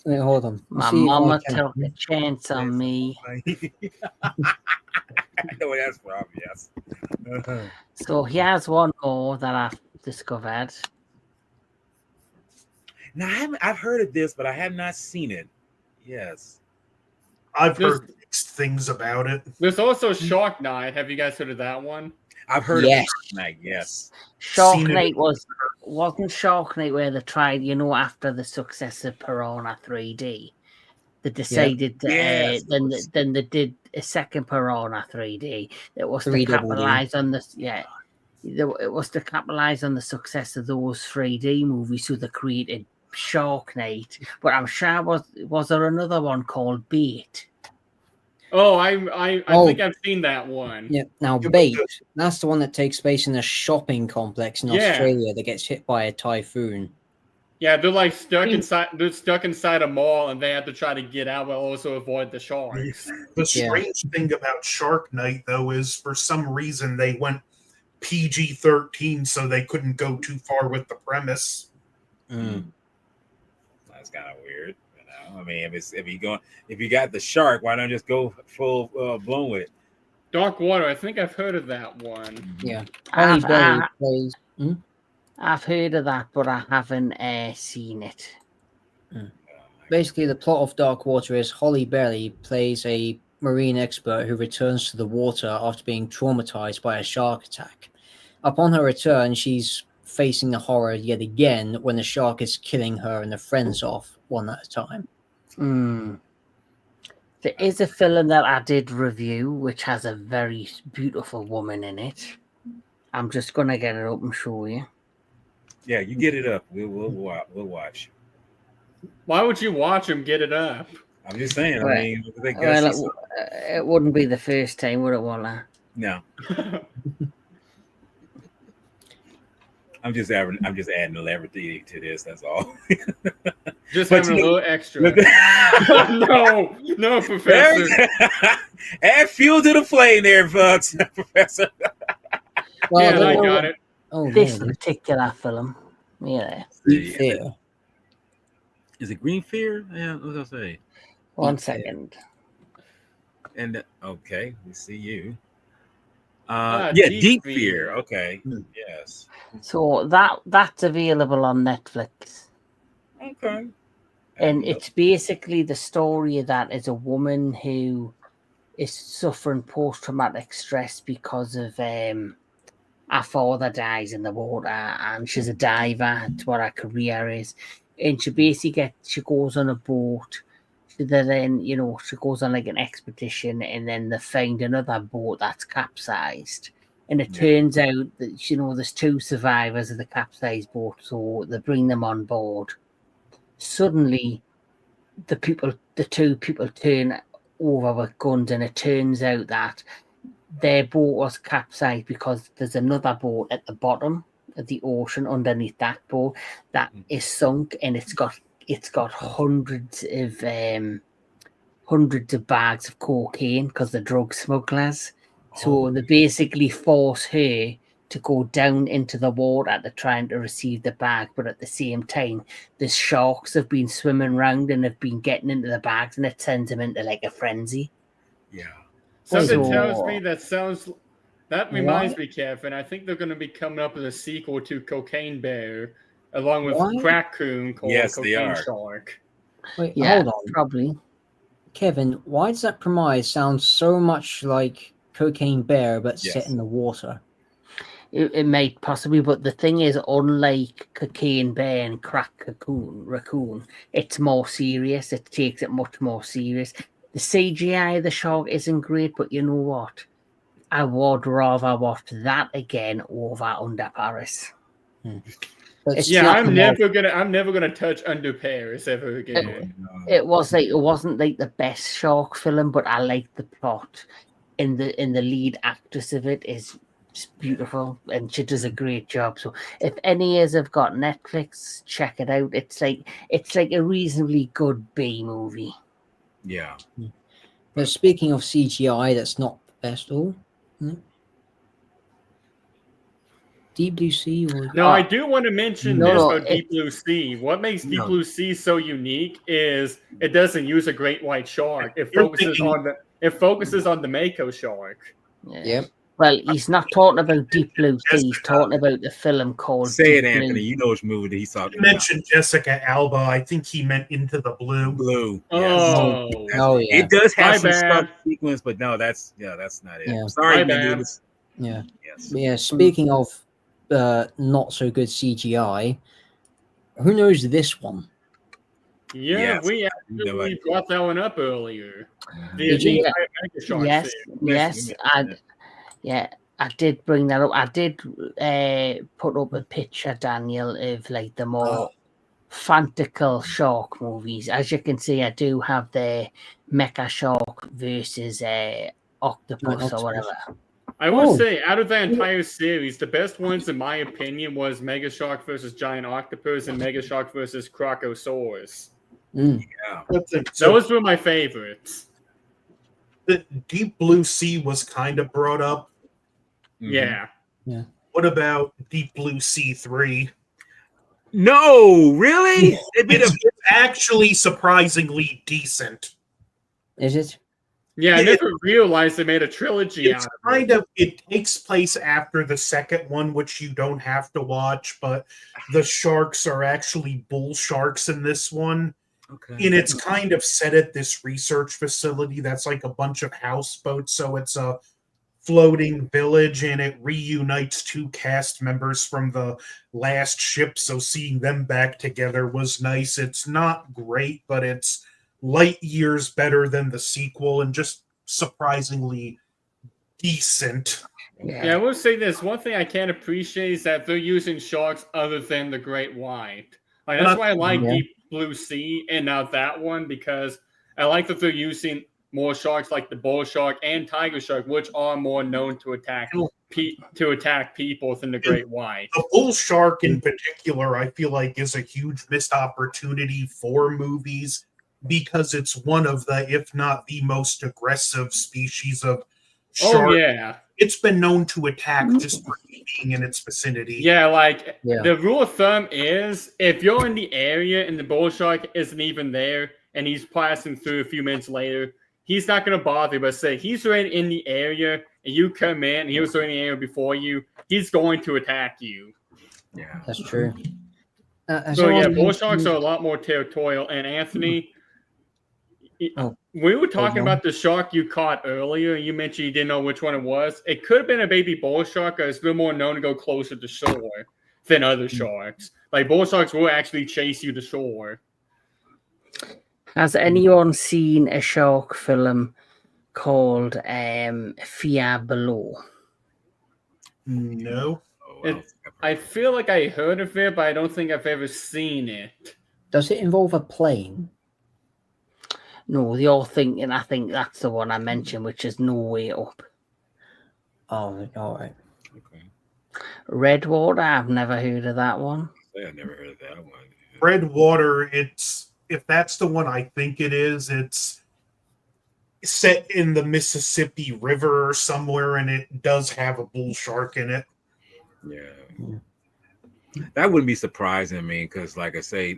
Wait, hold on. My See if I mama can- took a chance on me. I know where that's from. Yes. So here's one more that I've discovered. Now I've heard of this, but I have not seen it. Yes. I've There's- heard mixed things about it. There's also Shark Night. Have you guys heard of that one? I've heard Yes. of Shark Night. Yes. Shark Seen it. Night wasn't Shark Night where they tried, after the success of Piranha 3D, they decided to Yes. then they did a second Piranha 3D. It was to 3DD. capitalize on this, it was to capitalize on the success of those 3D movies, so they created Shark Night. But I'm sure was there another one called Bait? Oh, I Oh. think I've seen that one. Yeah. Now, Yeah, but Bait, that's the one that takes place in a shopping complex in Yeah. Australia that gets hit by a typhoon. Yeah, they're like stuck inside. They're stuck inside a mall, and they have to try to get out, but also avoid the sharks. The Yeah. strange thing about Shark Night, though, is for some reason they went PG-13, so they couldn't go too far with the premise. That's kind of weird. I mean, if you got the shark, why don't you just go full blown with it? Dark Water. I think I've heard of that one. Yeah. Holly I've, Berry I- plays. I've heard of that, but I haven't seen it. Basically, the plot of Dark Water is Holly Berry plays a marine expert who returns to the water after being traumatized by a shark attack. Upon her return, she's facing the horror yet again when the shark is killing her and the friends off one at a time. There is a film that I did review which has a very beautiful woman in it. I'm just gonna get it up and show you. Yeah, you get it up. We'll watch. Why would you watch him get it up? I'm just saying. Right. I mean, they gotta Well, see some- it wouldn't be the first time, would it, Walla? no. I'm just adding levity to this. That's all. Just But having a you- little extra. no, Professor. Add fuel to the flame there, Bucks, Professor. Well, Yeah, don't I know got what- it. Oh, This no, particular film. Yeah. Deep Fear. Is it Green Fear? Yeah, what was I say? One Deep Fear. second. And okay, we see you. Ah, Yeah, Deep Deep Fear. Fear. Okay, Hmm. yes. So that's available on Netflix. Okay. And it's basically the story of that is a woman who is suffering post-traumatic stress because of her father dies in the water, and she's a diver. It's what her career is, and she basically she goes on a boat. Then she goes on like an expedition, and then they find another boat that's capsized. And it Yeah. turns out that there's two survivors of the capsized boat, so they bring them on board. Suddenly, the two people turn over with guns, and it turns out that their boat was capsized because there's another boat at the bottom of the ocean underneath that boat that is sunk, and it's got hundreds of bags of cocaine because the drug smugglers. So they basically force her to go down into the water to trying to receive the bag, but at the same time, the sharks have been swimming around and have been getting into the bags, and it sends them into like a frenzy. Yeah. Something So- tells me that That reminds me, Kevin. I think they're going to be coming up with a sequel to Cocaine Bear, along with Why? Crack-Coon called Yes, they Cocaine are. Shark. Wait, Yeah, hold on. probably. Kevin, why does that premise sound so much like Cocaine Bear but set Yes. in the water? It might possibly, but the thing is, unlike Cocaine Bear and Raccoon, it's more serious. It takes it much more serious. The CGI of the shark isn't great, but you know what? I would rather watch that again over Under Paris. But It's Yeah, speaking of- I'm never gonna touch Under Paris ever again. It wasn't like the best shark film, but I liked the plot. And the lead actress of it is just beautiful, and she does a great job. So if any of you have got Netflix, check it out. It's like a reasonably good B movie. Yeah. But speaking of CGI, that's not best all. Deep Blue Sea or No, I do want to mention No, this no, about Deep Blue Sea. What makes Deep No. Blue Sea so unique is it doesn't use a great white shark. It You're focuses thinking- on the Mako shark. Yeah. Yep. Well, he's not talking about Deep Blue Sea. He's talking about the film called Say it, Deep Anthony. Blue. You know which movie that he's talking You about. mentioned Jessica Alba. I think he meant Into the Blue. Blue. Yes. Oh, Oh yeah. It does have My some bad. stuff sequence, but no, that's not it. Yeah. I'm sorry, My Big bad. Louis. Yeah. Yes. But yeah, speaking of not so good CGI, who knows this one? yeah, Yes. we know actually it. brought that one up earlier. Mhm. The Did you- entire Mega Shark Yes, series. I did bring that up. I did put up a picture, Daniel, of like the more fantastical shark movies. As you can see, I do have the Mecha Shark versus Octopus or whatever. I will Oh. say, out of the entire series, the best ones, in my opinion, was Mega Shark versus Giant Octopus and Mega Shark versus Crocosaurus. Mm. Yeah. Those were my favorites. The Deep Blue Sea was kind of brought up. Mhm. Yeah. What about Deep Blue Sea 3? No, really? It been It's actually surprisingly decent. Is it? Yeah, I It- never realized they made a trilogy It's out of kind it. of, it takes place after the second one, which you don't have to watch, but the sharks are actually bull sharks in this one. okay. And it's kind of set at this research facility that's like a bunch of houseboats. So it's a floating village, and it reunites two cast members from the last ship. So seeing them back together was nice. It's not great, but it's light years better than the sequel and just surprisingly decent. Yeah, I will say this. One thing I can't appreciate is that they're using sharks other than the great white. Like, that's why I like Yeah. Deep Blue Sea and not that one, because I like that they're using more sharks like the bull shark and tiger shark, which are more known to attack people than the great white. The bull shark in particular, I feel like, is a huge missed opportunity for movies because it's one of the, if not the most aggressive species of shark. Oh yeah. It's been known to attack just for being in its vicinity. Yeah, like Yeah. the rule of thumb is if you're in the area and the bull shark isn't even there and he's passing through a few minutes later, he's not going to bother you. But say he's already in the area and you come in and he was already in the area before you, he's going to attack you. Yeah. That's true. So yeah, bull sharks are a lot more territorial. And Anthony, Oh. we were talking no. about the shark you caught earlier. You mentioned you didn't know which one it was. It could have been a baby bull shark, because they're more known to go closer to shore than other sharks. Like bull sharks will actually chase you to shore. Has anyone seen a shark film called Fear Below? No. Oh, It- I feel like I heard of it, but I don't think I've ever seen it. Does it involve a plane? No, they all thinking. I think that's the one I mentioned, which is No Way Up. Oh, all right. Okay. Redwater. I've never heard of that one. I never heard of that one. Redwater, it's, if that's the one I think it is, it's set in the Mississippi River or somewhere, and it does have a bull shark in it. Yeah. That wouldn't be surprising, I mean, because like I say,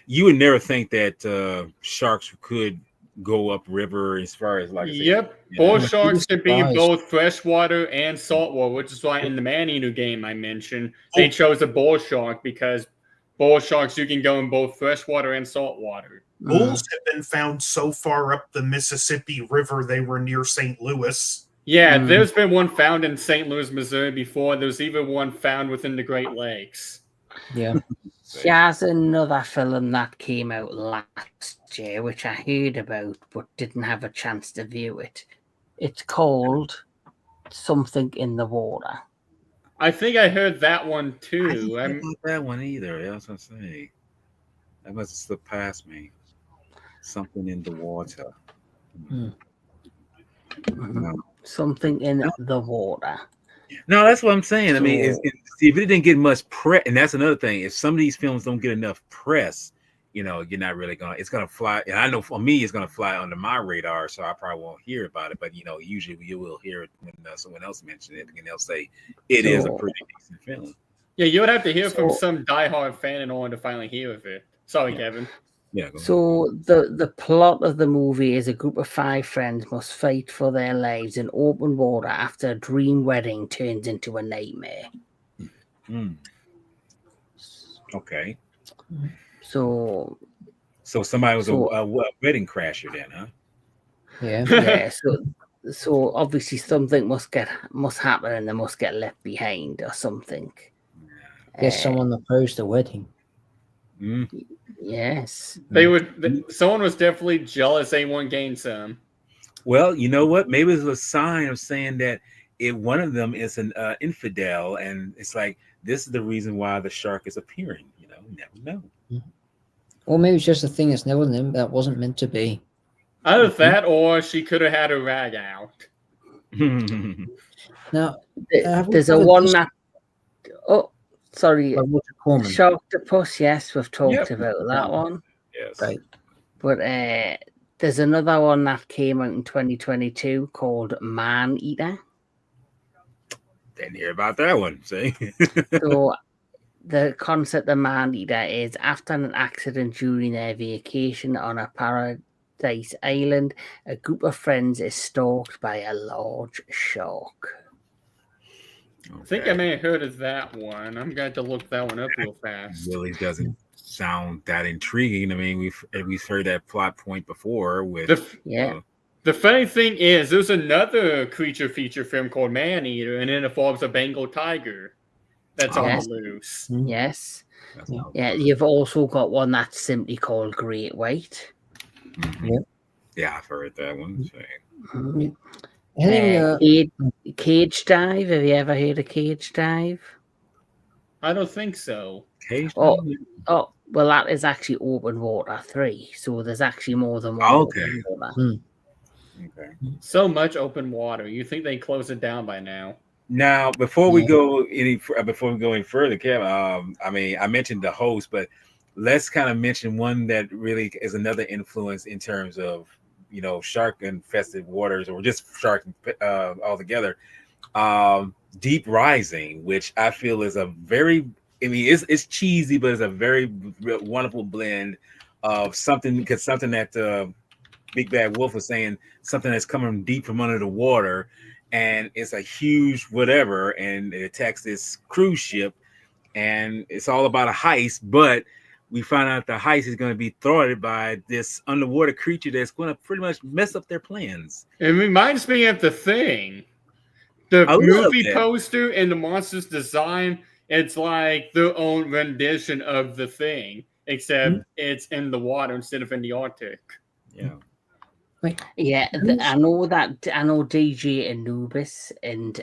you would never think that sharks could go upriver as far as like I said, Yep, you bull know. sharks can be surprised. both freshwater and saltwater, which is why in the man-eater game I mentioned, they chose a bull shark because bull sharks you can go in both freshwater and saltwater. Bulls have been found so far up the Mississippi River they were near St. Louis. Yeah, Mm. there's been one found in St. Louis, Missouri before. There's even one found within the Great Lakes. Yeah. There's another film that came out last year, which I heard about but didn't have a chance to view it. It's called Something in the Water. I think I heard that one I too. didn't know about that one either. That's what I'm saying. That must have slipped past me. Something in the water. No. Something in the Water. No, that's what I'm saying. I mean, So- see, if it didn't get much press, and that's another thing. If some of these films don't get enough press, you know, you're not really gonna. It's gonna fly, and I know for me, it's gonna fly under my radar, so I probably won't hear about it. But you know, usually you will hear it when someone else mentions it, and they'll say it is a So- pretty decent film. Yeah, you would have to hear from So- some diehard fan in order to finally hear of it. Sorry, Yeah. Kevin. Yeah. Go ahead. So the plot of the movie is a group of 5 friends must fight for their lives in open water after a dream wedding turns into a nightmare. Mm. Okay. So So somebody was So- a wedding crasher then, huh? Yeah. yeah, so obviously something must happen and they must get left behind or something. Guess someone opposed the wedding. Mm. Yes. Someone was definitely jealous they won't gain some. Well, you know what? Maybe it's a sign of saying that if one of them is an infidel, and it's like this is the reason why the shark is appearing. You know, you never know. Or maybe it's just a thing that's never that wasn't meant to be. Either that or she could have had her rag out. Now, There's a one that. Oh, sorry. by Roger Corman. Sharktopus, yes, we've talked Yep. about that one. Yes. Right. But there's another one that came out in 2022 called Man Eater. Didn't hear about that one. See. So the concept of Man Eater is after an accident during their vacation on a paradise island, a group of friends is stalked by a large shark. I think I may have heard of that one. I'm going to look that one up real fast. Really doesn't sound that intriguing. I mean, we've heard that plot point before with Yeah. The funny thing is, there's another creature feature film called Man Eater, and it involves a Bengal tiger that's on Yes. the loose. Yes. that Yeah. sounds- Yeah. You've also got one that's simply called Great White. Mhm. Yeah. Yeah, I've heard that one. So, Heading, Cage Dive. Have you ever heard of Cage Dive? I don't think so. occasionally- Oh, well, that is actually Open Water 3. So there's actually more than one. Oh, okay. Open Water. Okay. So much open water. You think they close it down by now? Now, before we Yeah. go any further, Kevin, I mean, I mentioned the host, but let's kind of mention one that really is another influence in terms of, you know, shark infested waters or just shark altogether. Deep Rising, which I feel is a very, I mean, it's cheesy, but it's a very wonderful blend of something that Big Bad Wolf was saying, something that's coming deep from under the water, and it's a huge whatever, and it attacks this cruise ship, and it's all about a heist, but we find out the heist is going to be thwarted by this underwater creature that's going to pretty much mess up their plans. It reminds me of The Thing. The A little movie bit. poster and the monster's design, it's like their own rendition of The Thing, except it's in the water instead of in the Arctic. Yeah. Yeah, I know DJ Anubis and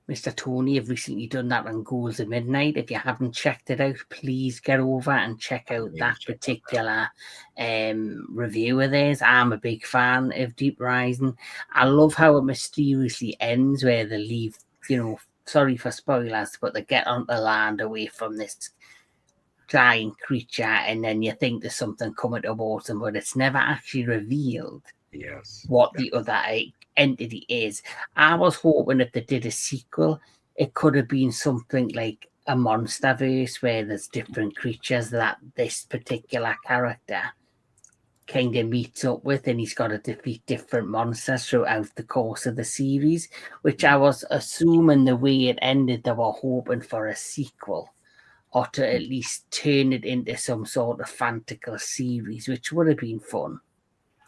Mr. Tony have recently done that on Goals of Midnight. If you haven't checked it out, please get over and check out Yeah, that check particular review of theirs. I'm a big fan of Deep Rising. I love how it mysteriously ends where they leave, you know, sorry for spoilers, but they get onto land away from this giant creature, and then you think there's something coming towards them, but it's never actually revealed Yes. what the other entity is. I was hoping if they did a sequel, it could have been something like a Monsterverse where there's different creatures that this particular character kind of meets up with, and he's got to defeat different monsters throughout the course of the series, which I was assuming the way it ended, they were hoping for a sequel or to at least turn it into some sort of fantastical series, which would have been fun.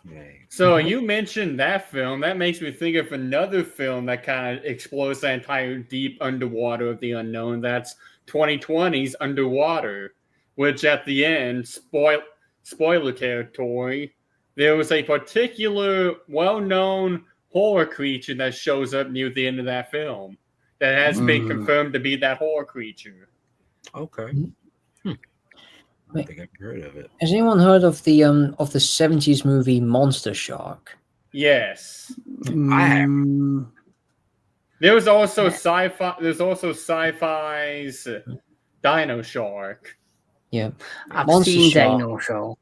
Right. So you mentioned that film. That makes me think of another film that kind of explores that entire deep underwater of the unknown. That's 2020's Underwater, which at the end, spoiler territory, there was a particular well-known horror creature that shows up near the end of that film that has been confirmed to be that horror creature. Okay. I think I've heard of it. Has anyone heard of the 70s movie Monster Shark? Yes. I have. There was also sci-fi. There's also sci-fi's Dino Shark. Yeah. I've Monster seen Shark. Dino Show.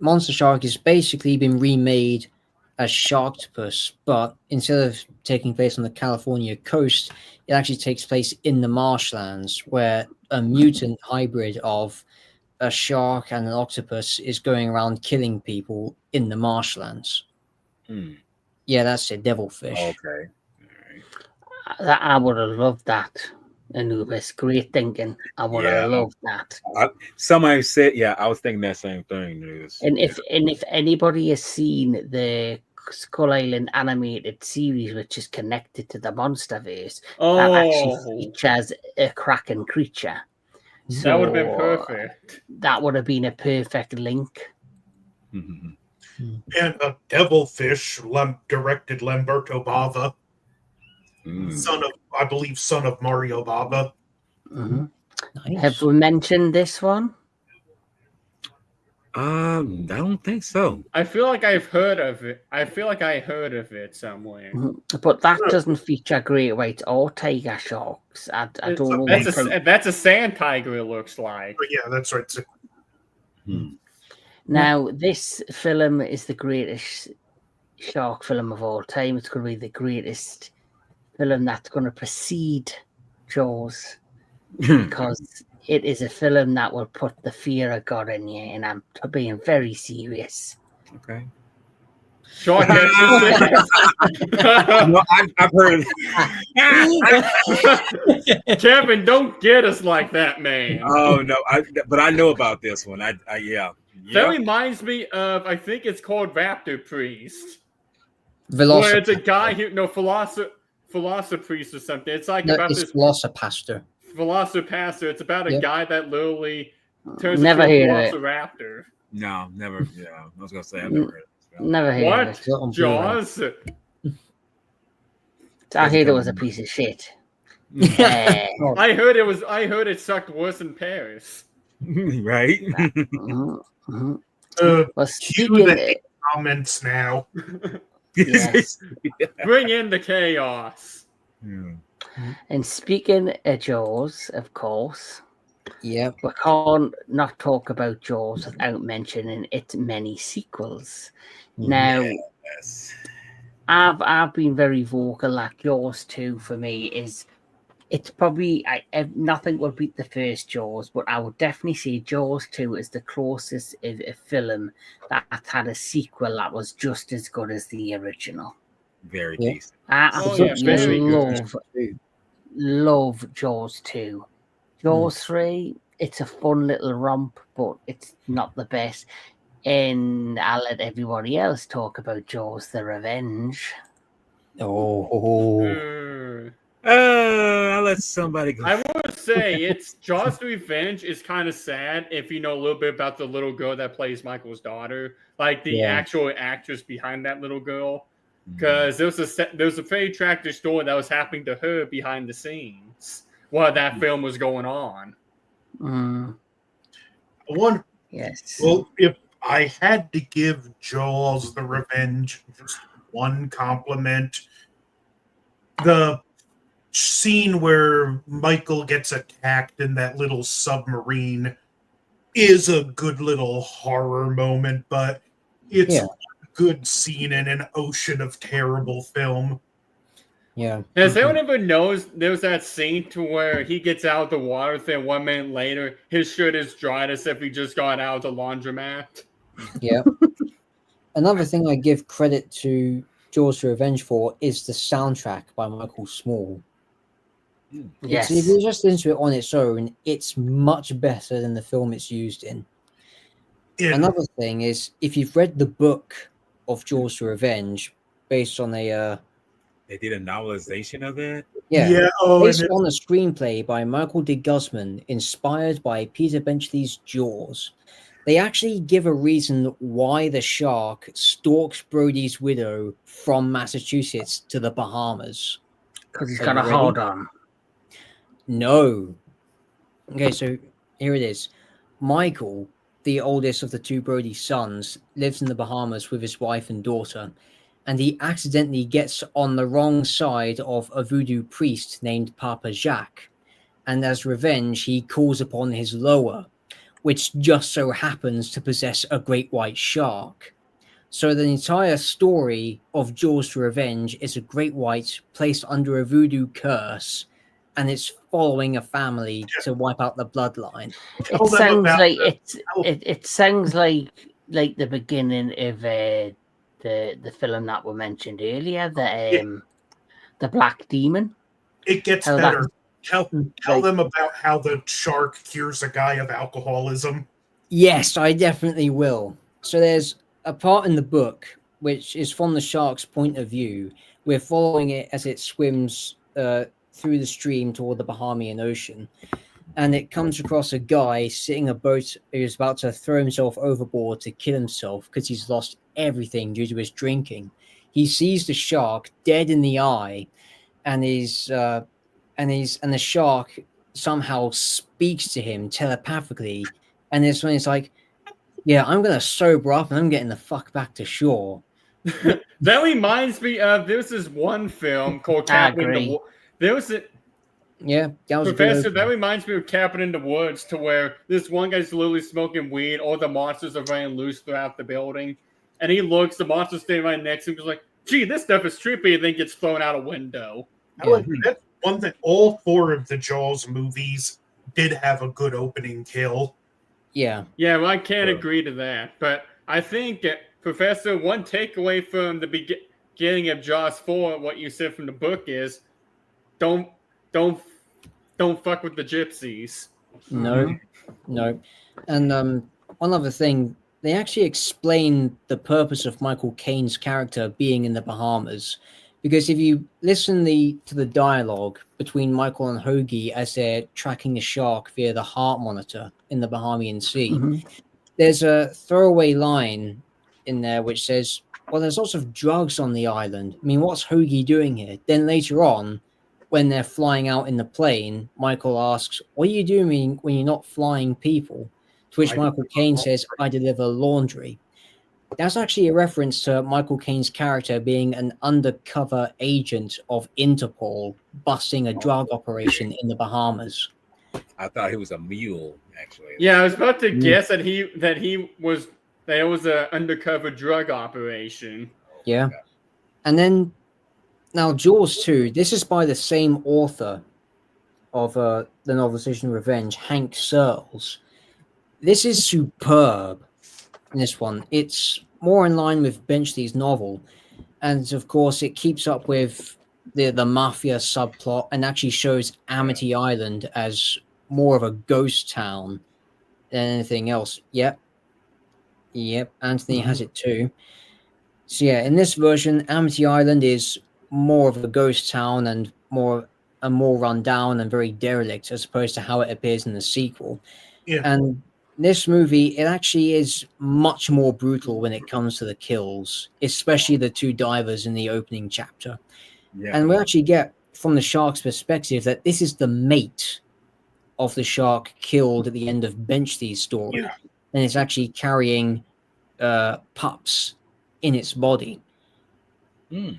Monster Shark has basically been remade as Sharktopus, but instead of taking place on the California coast, it actually takes place in the marshlands, where a mutant hybrid of a shark and an octopus is going around killing people in the marshlands. Yeah, that's it, devilfish. Okay. I would have loved that. Anubis, great thinking. I would have loved that. Somebody said, yeah, I was thinking that same thing. And if anybody has seen the Skull Island animated series, which is connected to the MonsterVerse, that actually features a Kraken creature. So that would have been perfect. That would have been a perfect link. Mhm. And a Devilfish directed Lamberto Bava, son of Mario Bava. Nice. Have we mentioned this one? I don't think so. I feel like I've heard of it. I feel like I heard of it somewhere. But that doesn't feature great whites or tiger sharks. I don't know. That's a sand tiger, it looks like. But yeah, that's right. Now, this film is the greatest shark film of all time. It's going to be the greatest film that's going to precede Jaws, because it is a film that will put the fear of God in you, and I'm being very serious. Okay. Shark No, I've heard of it. Kevin, don't get us like that, man. Oh no, but I know about this one. That reminds me of, I think it's called Raptor Priest. Velocipastor. Where it's a guy who, Philosopher Priest or something. It's like about it's this Velocipastor. Velocipastor. It's about a guy that literally turns Never into a heard of it. Velociraptor. No, never. Yeah, I was gonna say I've never heard of it. Never heard What? of it. On Blu-ray. Jaws? I heard it was a piece of shit. I heard it sucked worse than Paris. Right? Well, Cue speaking the comments now. Yes. Bring in the chaos. Yeah. And speaking of Jaws, of course, Yep. we can't not talk about Jaws without mentioning its many sequels. Now, Yes. I've been very vocal that Jaws 2 for me is, it's probably, nothing will beat the first Jaws, but I would definitely say Jaws 2 is the closest of a film that had a sequel that was just as good as the original. Very Yeah. decent. I Oh, yeah, very absolutely love Jaws 2. Jaws 3, it's a fun little romp, but it's not the best. And I'll let everybody else talk about Jaws the Revenge. Oh. I'll let somebody go. I would say it's Jaws the Revenge is kind of sad if you know a little bit about the little girl that plays Michael's daughter, like the actual actress behind that little girl. Because there was a very attractive story that was happening to her behind the scenes while that film was going on. Yes. Well, if I had to give Jaws the Revenge just one compliment, the scene where Michael gets attacked in that little submarine is a good little horror moment, but it's a good scene in an ocean of terrible film. Yeah. Has anyone ever knows there's that scene to where he gets out of the water, then 1 minute later his shirt is dried as if he just got out of the laundromat? Yeah. Another thing I give credit to Jaws: Revenge for is the soundtrack by Michael Small. Yes. If you just listen to it on its own, it's much better than the film it's used in. In, Another thing is, if you've read the book of Jaws: to Revenge, based on a They did a novelization of it. based on a screenplay by Michael D. Guzman, inspired by Peter Benchley's Jaws, they actually give a reason why the shark stalks Brody's widow from Massachusetts to the Bahamas. Because he's Are got you a ready? hold on. No. Okay, so here it is. Michael, the oldest of the two Brody sons, lives in the Bahamas with his wife and daughter, and he accidentally gets on the wrong side of a voodoo priest named Papa Jacques, and as revenge, he calls upon his loa, which just so happens to possess a great white shark. So the entire story of Jaws: to Revenge is a great white placed under a voodoo curse, and it's following a family to wipe out the bloodline. Tell It them sounds about like the- it sounds like the beginning of the film that we mentioned earlier, the Black Demon. It gets How that- better. Tell like- them about how the shark cures a guy of alcoholism. Yes, I definitely will. So there's a part in the book which is from the shark's point of view. We're following it as it swims through the stream toward the Bahamian Ocean. And it comes across a guy sitting a boat who's about to throw himself overboard to kill himself because he's lost everything due to his drinking. He sees the shark dead in the eye, and the shark somehow speaks to him telepathically. And this one is like, yeah, I'm gonna sober up and I'm getting the fuck back to shore. That reminds me of there's this one film called Cabin in the agree. Woods. There was a Yeah, that was a good Professor. opening. That reminds me of Cabin in the Woods, to where this one guy's literally smoking weed. All the monsters are running loose throughout the building, and he looks. The monster's standing right next to him. He's like, "Gee, this stuff is trippy," and then gets thrown out a window. That's one thing. All four of the Jaws movies did have a good opening kill. Yeah, Yeah, well, I can't Sure. agree to that, but I think, Professor, one takeaway from the beginning of Jaws 4, what you said from the book is, don't fuck with the gypsies. no, no. And one other thing, they actually explain the purpose of Michael Caine's character being in the Bahamas, because if you listen to the dialogue between Michael and Hoagie as they're tracking the shark via the heart monitor in the Bahamian Sea, Mhm. there's a throwaway line in there which says, well, there's lots of drugs on the island. I mean, what's Hoagie doing here? Then later on, when they're flying out in the plane, Michael asks, what are you doing when you're not flying people? To which I Michael Caine says, I deliver laundry. That's actually a reference to Michael Caine's character being an undercover agent of Interpol, busting a drug operation in the Bahamas. I thought he was a mule, actually. Yeah, I was about to guess that there was an undercover drug operation. Yeah. And then, now Jaws 2, this is by the same author of the novelization Revenge, Hank Searles. This is superb in this one. It's more in line with Benchley's novel. And of course, it keeps up with the mafia subplot and actually shows Amity Island as more of a ghost town than anything else. Yep, Anthony has it too. So yeah, in this version, Amity Island is more of a ghost town and more run down and very derelict, as opposed to how it appears in the sequel. Yeah. And this movie, it actually is much more brutal when it comes to the kills, especially the two divers in the opening chapter. Yeah. And we actually get from the shark's perspective that this is the mate of the shark killed at the end of Benchley's story. Yeah. And it's actually carrying pups in its body. Hmm.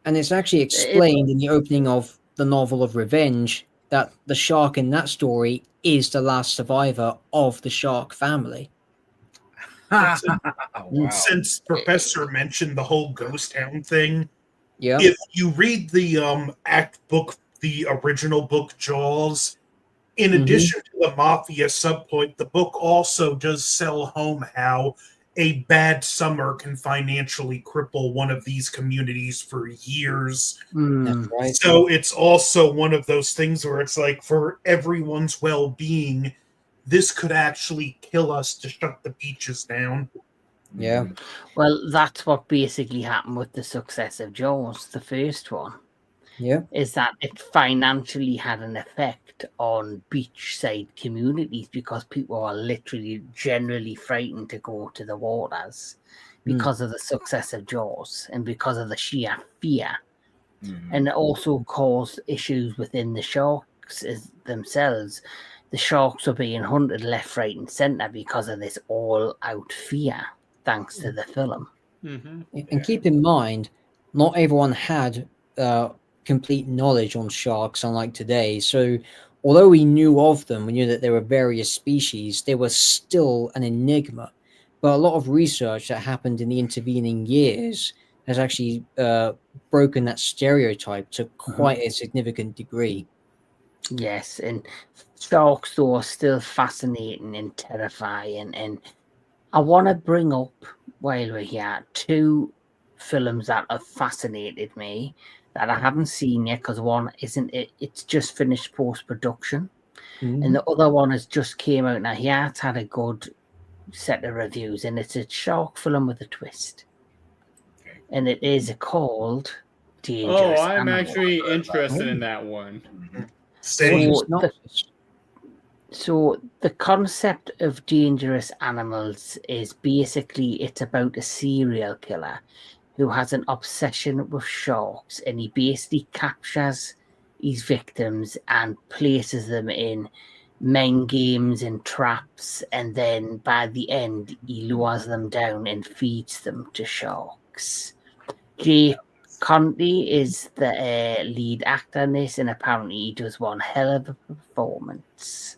And it's actually explained in the opening of the novel of Revenge that the shark in that story is the last survivor of the shark family. Wow. Since Professor mentioned the whole ghost town thing, Yeah. if you read the the original book Jaws, in Mhm. addition to the mafia subplot, the book also does sell home how a bad summer can financially cripple one of these communities for years. That's right. So it's also one of those things where it's like, for everyone's well-being, this could actually kill us to shut the beaches down. Yeah. Well, that's what basically happened with the success of Jaws, the first one, Yeah. is that it financially had an effect on beachside communities because people are literally generally frightened to go to the waters because of the success of Jaws and because of the sheer fear. And it also caused issues within the sharks themselves. The sharks were being hunted left, right, and centre because of this all-out fear, thanks to the film. And keep in mind, not everyone had complete knowledge on sharks, unlike today. So, although we knew of them, we knew that there were various species, they were still an enigma. But a lot of research that happened in the intervening years has actually broken that stereotype to quite a significant degree. Yes, and sharks, though, are still fascinating and terrifying. And I want to bring up, while we're here, 2 films that have fascinated me that I haven't seen yet, because one isn't it's just finished post-production, and the other one has just came out now. Yeah, it's had a good set of reviews, and it's a shark film with a twist. And it is called Dangerous I'm Animals. actually interested in that one. Same. So the concept of Dangerous Animals is basically, it's about a serial killer who has an obsession with sharks, and he basically captures his victims and places them in mind games and traps, and then by the end he lures them down and feeds them to sharks. Jay Conte is the lead actor in this, and apparently he does one hell of a performance.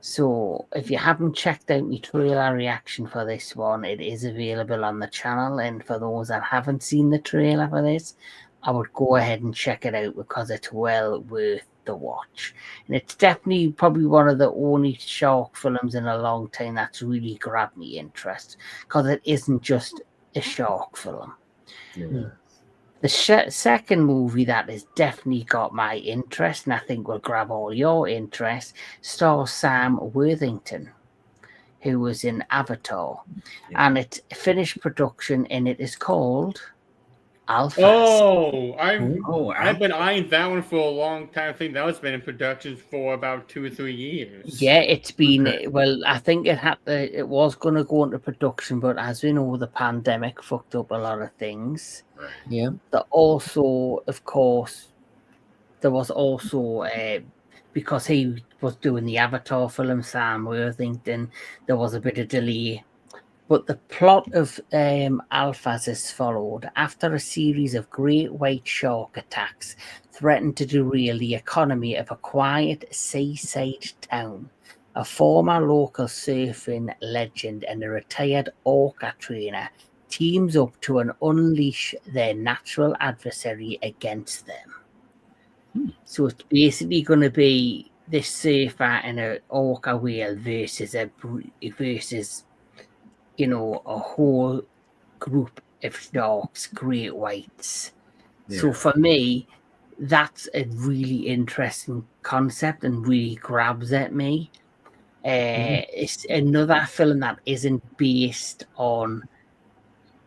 So if you haven't checked out my trailer reaction for this one, it is available on the channel, and for those that haven't seen the trailer for this, I would go ahead and check it out because it's well worth the watch. And it's definitely probably one of the only shark films in a long time that's really grabbed me interest, because it isn't just a shark film. The second movie that has definitely got my interest, and I think will grab all your interest, stars Sam Worthington, who was in Avatar. And it's finished production, and it is called Alpha. I've been eyeing that one for a long time. I think that was been in production for about 2 or 3 years. Yeah, it's been well. I think it was going to go into production, but as we know, the pandemic fucked up a lot of things. Yeah. There also, of course, there was also because he was doing the Avatar film, Sam Worthington, there was a bit of delay. But the plot of Alphas is followed. After a series of great white shark attacks threatened to derail the economy of a quiet seaside town, a former local surfing legend and a retired orca trainer teams up to unleash their natural adversary against them. So it's basically going to be this surfer and an orca whale versus a whole group of sharks, great whites. So for me, that's a really interesting concept and really grabs at me. It's another film that isn't based on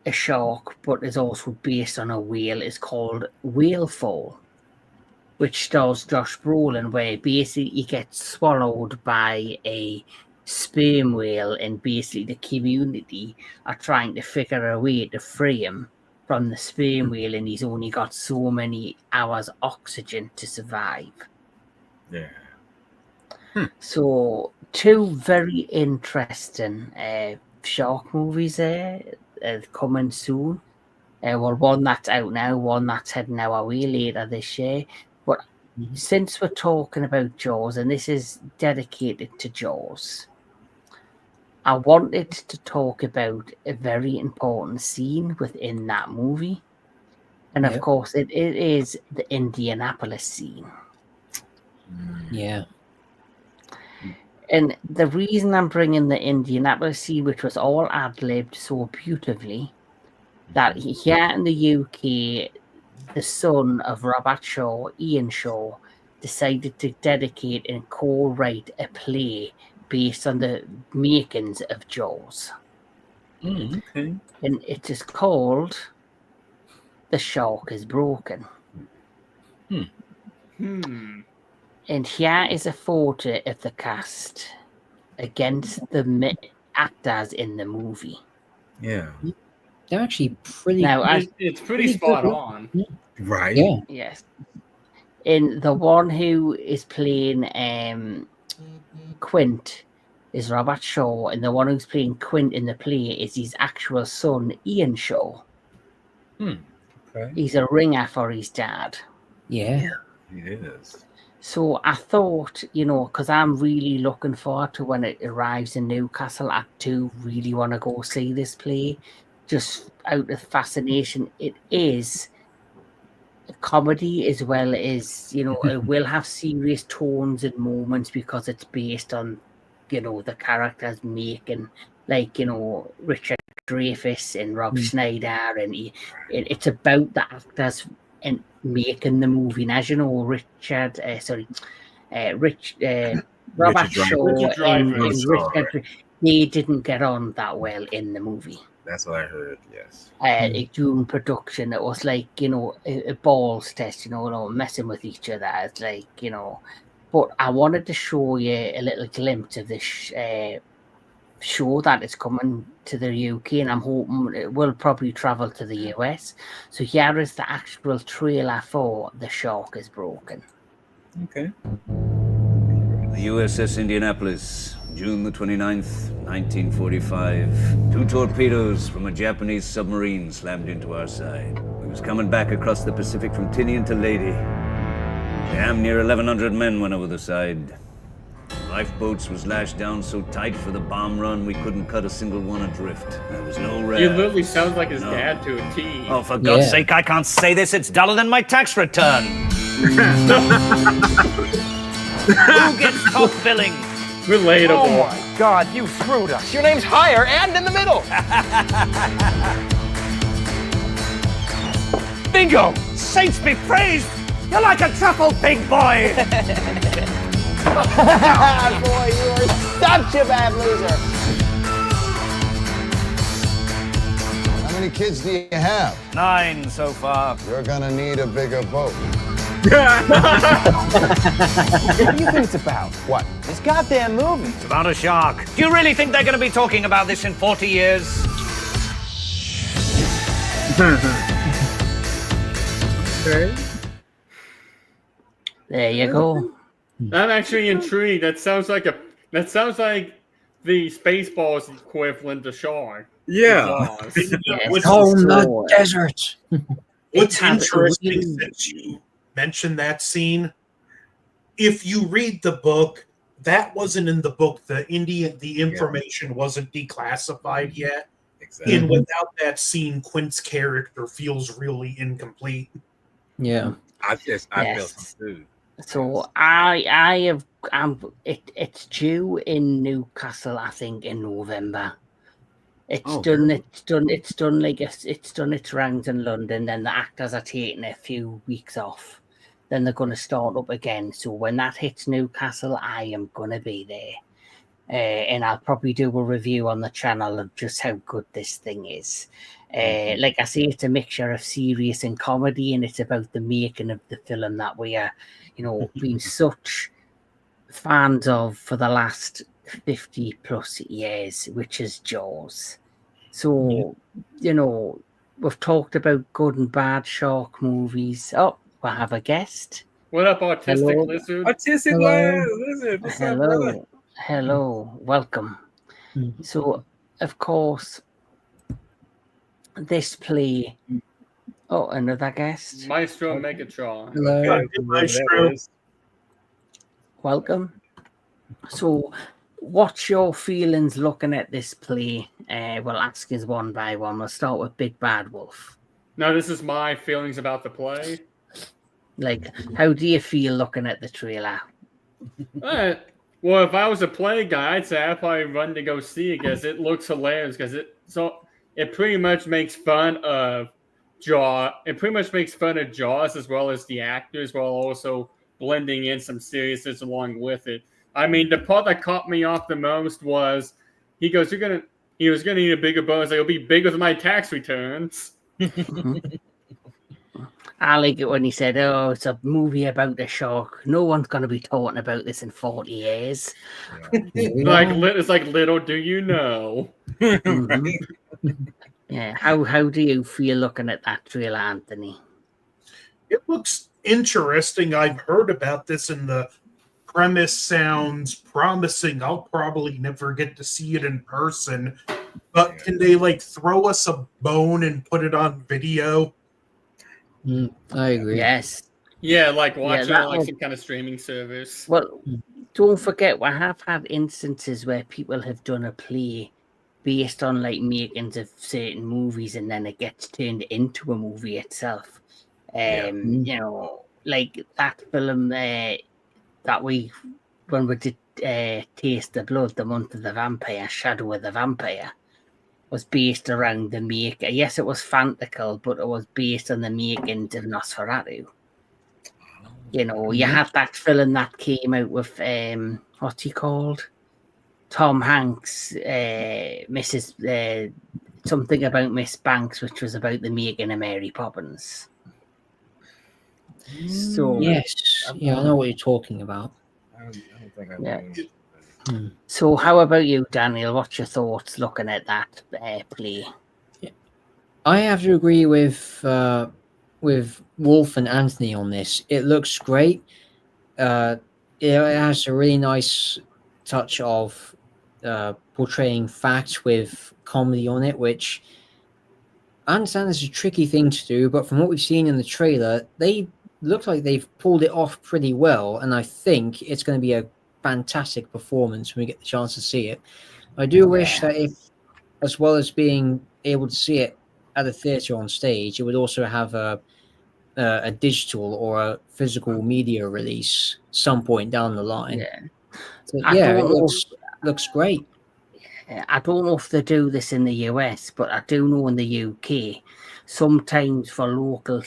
a shark, but is also based on a whale. It's called Whalefall, which stars Josh Brolin, where basically he gets swallowed by a sperm whale, and basically the community are trying to figure a way to free him from the sperm whale, and he's only got so many hours oxygen to survive. So 2 very interesting shark movies there coming soon. Well, one that's out now, one that's heading our way later this year. But since we're talking about Jaws, and this is dedicated to Jaws, I wanted to talk about a very important scene within that movie. And of course, it is the Indianapolis scene. Yeah. And the reason I'm bringing the Indianapolis Sea, which was all ad-libbed so beautifully, that here in the UK, the son of Robert Shaw, Ian Shaw, decided to dedicate and co-write a play based on the makings of Jaws. Okay. And it is called The Shark is Broken. And here is a photo of the cast against the actors in the movie. Yeah. They're actually pretty. Now, It's pretty spot on. Right. Yeah. yes. And the one who is playing Quint is Robert Shaw, and the one who's playing Quint in the play is his actual son, Ian Shaw. Okay. He's a ringer for his dad. Yeah. It is. So I thought, because I'm really looking forward to when it arrives in Newcastle, I do really want to go see this play, just out of fascination. It is a comedy as well as, it will have serious tones and moments because it's based on, the characters making, like, Richard Dreyfuss and Rob Schneider, and it's about the actors and making the movie. And as you know, Robert Shaw and Richard, they didn't get on that well in the movie. That's what I heard. Yes. During production, it was like a balls test, messing with each other. It's like but I wanted to show you a little glimpse of this show that is coming to the UK, and I'm hoping it will probably travel to the US. So here is the actual trailer for The Shark is Broken. Okay. The USS Indianapolis, June the 29th, 1945. 2 torpedoes from a Japanese submarine slammed into our side. We was coming back across the Pacific from Tinian to Leyte. Damn near 1,100 men went over the side. Lifeboats was lashed down so tight for the bomb run we couldn't cut a single one adrift. There was no raft. He literally sounds like his dad to a T. Oh, for God's sake, I can't say this. It's duller than my tax return. Who gets top billing? Relatable. Oh my God, you screwed us. Your name's higher and in the middle. Bingo! Saints be praised! You're like a truffle pig, boy! Boy, you are such a bad loser. How many kids do you have? 9 so far. You're gonna need a bigger boat. What do you think it's about? What? This goddamn movie. It's about a shark. Do you really think they're going to be talking about this in 40 years? Okay. There you go. I'm actually intrigued. That sounds like the Spaceballs equivalent to Shark. Yeah. Yes. Oh, So, the desert. What's has interesting really- since you mentioned that scene, if you read the book, that wasn't in the book. The information wasn't declassified yet. Exactly. And without that scene, Quint's character feels really incomplete. Yeah. I feel Yes. something too. So it's due in Newcastle, I think, in November. It's done its rounds in London, then the actors are taking a few weeks off. Then they're going to start up again. So when that hits Newcastle, I am going to be there. And I'll probably do a review on the channel of just how good this thing is. Like I say, it's a mixture of serious and comedy, and it's about the making of the film that we are, been such fans of for the last 50 plus years, which is Jaws. So, we've talked about good and bad shark movies. Oh, we have a guest. What up, Autistic Hello. Lizard? Autistic lizard. What's up, brother? Hello, welcome. So, of course, this play. Oh, another guest. Maestro Megatron. Hello. Yeah, Maestro. Welcome. So, what's your feelings looking at this play? We'll ask us one by one. We'll start with Big Bad Wolf. No, this is my feelings about the play. Like, how do you feel looking at the trailer? Well, if I was a play guy, I'd say I'd probably run to go see it because it looks hilarious. Because it pretty much makes fun of Jaws. It pretty much makes fun of Jaws as well as the actors, while also blending in some seriousness along with it. I mean, the part that caught me off the most was he goes, he was gonna need a bigger boat. It'll be bigger than my tax returns." I like it when he said, "Oh, it's a movie about a shark. No one's going to be talking about this in 40 years." It's like little do you know. Mhm. Yeah. How do you feel looking at that trailer, Anthony? It looks interesting. I've heard about this, and the premise sounds promising. I'll probably never get to see it in person, but can they like throw us a bone and put it on video? I agree. Yes. Yeah, like watching that it like was- some kind of streaming service. Well, don't forget, we have had instances where people have done a play based on like makings of certain movies, and then it gets turned into a movie itself. You know, like that film that when we did Taste the Blood, The Month of the Vampire, Shadow of the Vampire, was based around the make. Yes, it was fantastical, but it was based on the makings of Nosferatu. You know, you had that film that came out with what's he called? Tom Hanks, Mrs. Something about Miss Banks, which was about the making of Mary Poppins. So Yes. Yeah, I know what you're talking about. I don't think I Yeah. know. So how about you, Daniel? What's your thoughts looking at that play? I have to agree with Wolf and Anthony on this. It looks great. It has a really nice touch of portraying fact with comedy on it, which I understand is a tricky thing to do, but from what we've seen in the trailer, they look like they've pulled it off pretty well, and I think it's going to be a fantastic performance when we get the chance to see it. I do wish that if, as well as being able to see it at the theater on stage, it would also have a digital or a physical media release some point down the line. Yeah. So, I yeah, it don't know. looks great. I don't know if they do this in the US, but I do know in the UK, sometimes for local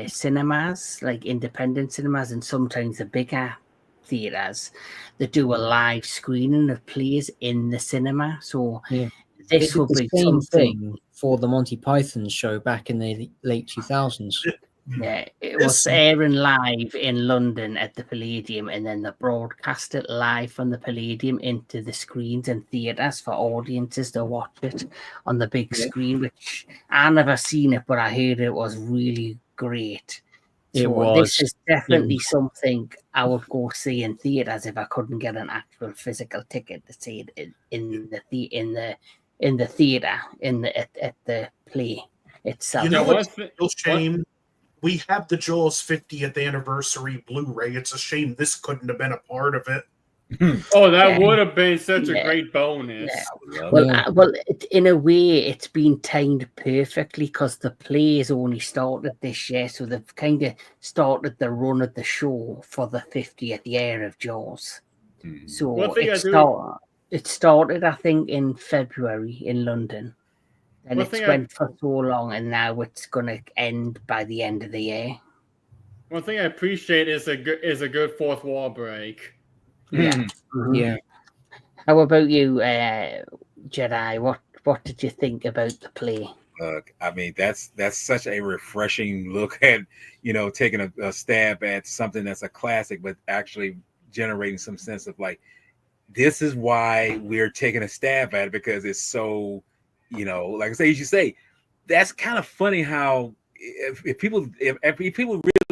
cinemas, like independent cinemas, and sometimes the bigger theaters, they do a live screening of plays in the cinema. So Yeah. this They will did the be same something. thing for the Monty Python show back in the late 2000s. Yeah, it was airing live in London at the Palladium, and then they broadcast it live from the Palladium into the screens and theatres for audiences to watch it on the big screen, which I never seen it, but I heard it was really great. It So was. this is definitely something I would go see in theatres if I couldn't get an actual physical ticket to see it in the theater at the play itself. You know Yeah, what's a real shame? We have the Jaws 50th anniversary Blu-ray. It's a shame this couldn't have been a part of it. Oh, that Yeah. would have been such a Yeah. great bonus. Yeah. Love Well, Yeah. in a way, it's been timed perfectly because the play has only started this year, so they've kind of started the run of the show for the 50th year of Jaws. it. So One thing it started, I think, in February in London, and One it's thing went for so long, and now it's going to end by the end of the year. One thing I appreciate is a good fourth wall break. Yeah. Mhm. Yeah. How about you, Jedi? What did you think about the play? Look, I mean, that's such a refreshing look at, taking a stab at something that's a classic, but actually generating some sense of like, this is why we're taking a stab at it, because it's so, like I say, you should say, that's kind of funny how if people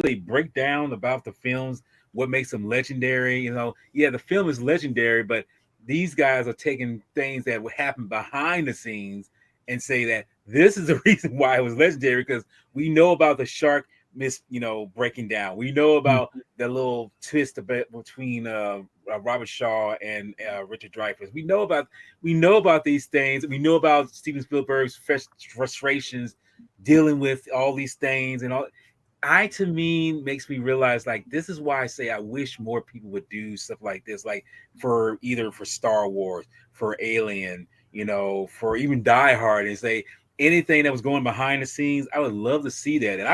really break down about the films, what makes them legendary, the film is legendary, but these guys are taking things that would happen behind the scenes and say that this is the reason why it was legendary, because we know about the shark breaking down. We know about the little twist between Robert Shaw and Richard Dreyfuss. We know about these things. We know about Steven Spielberg's frustrations dealing with all these things and all. to me makes me realize like this is why I say I wish more people would do stuff like this, like for either for Star Wars, for Alien, for even Die Hard, and say anything that was going behind the scenes. I would love to see that, and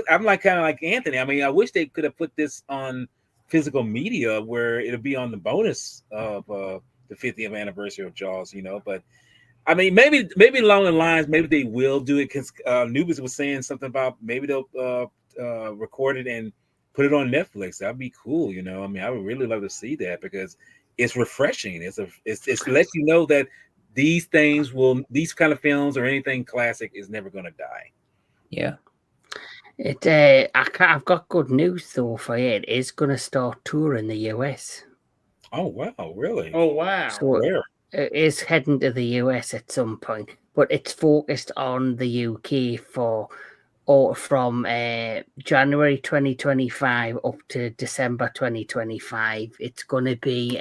I'm like kind of like Anthony. I mean, I wish they could have put this on physical media where it'll be on the bonus of the 50th anniversary of Jaws, but. I mean, maybe along the lines, maybe they will do it because Nubis was saying something about maybe they'll record it and put it on Netflix. That'd be cool, I mean, I would really love to see that because it's refreshing. It's lets you know that these kind of films or anything classic is never going to die. Yeah. I've got good news though for you. It is going to start touring the US. Oh wow, really? Oh wow. So Where? it is heading to the US at some point, but it's focused on the UK from January 2025 up to December 2025. It's going to be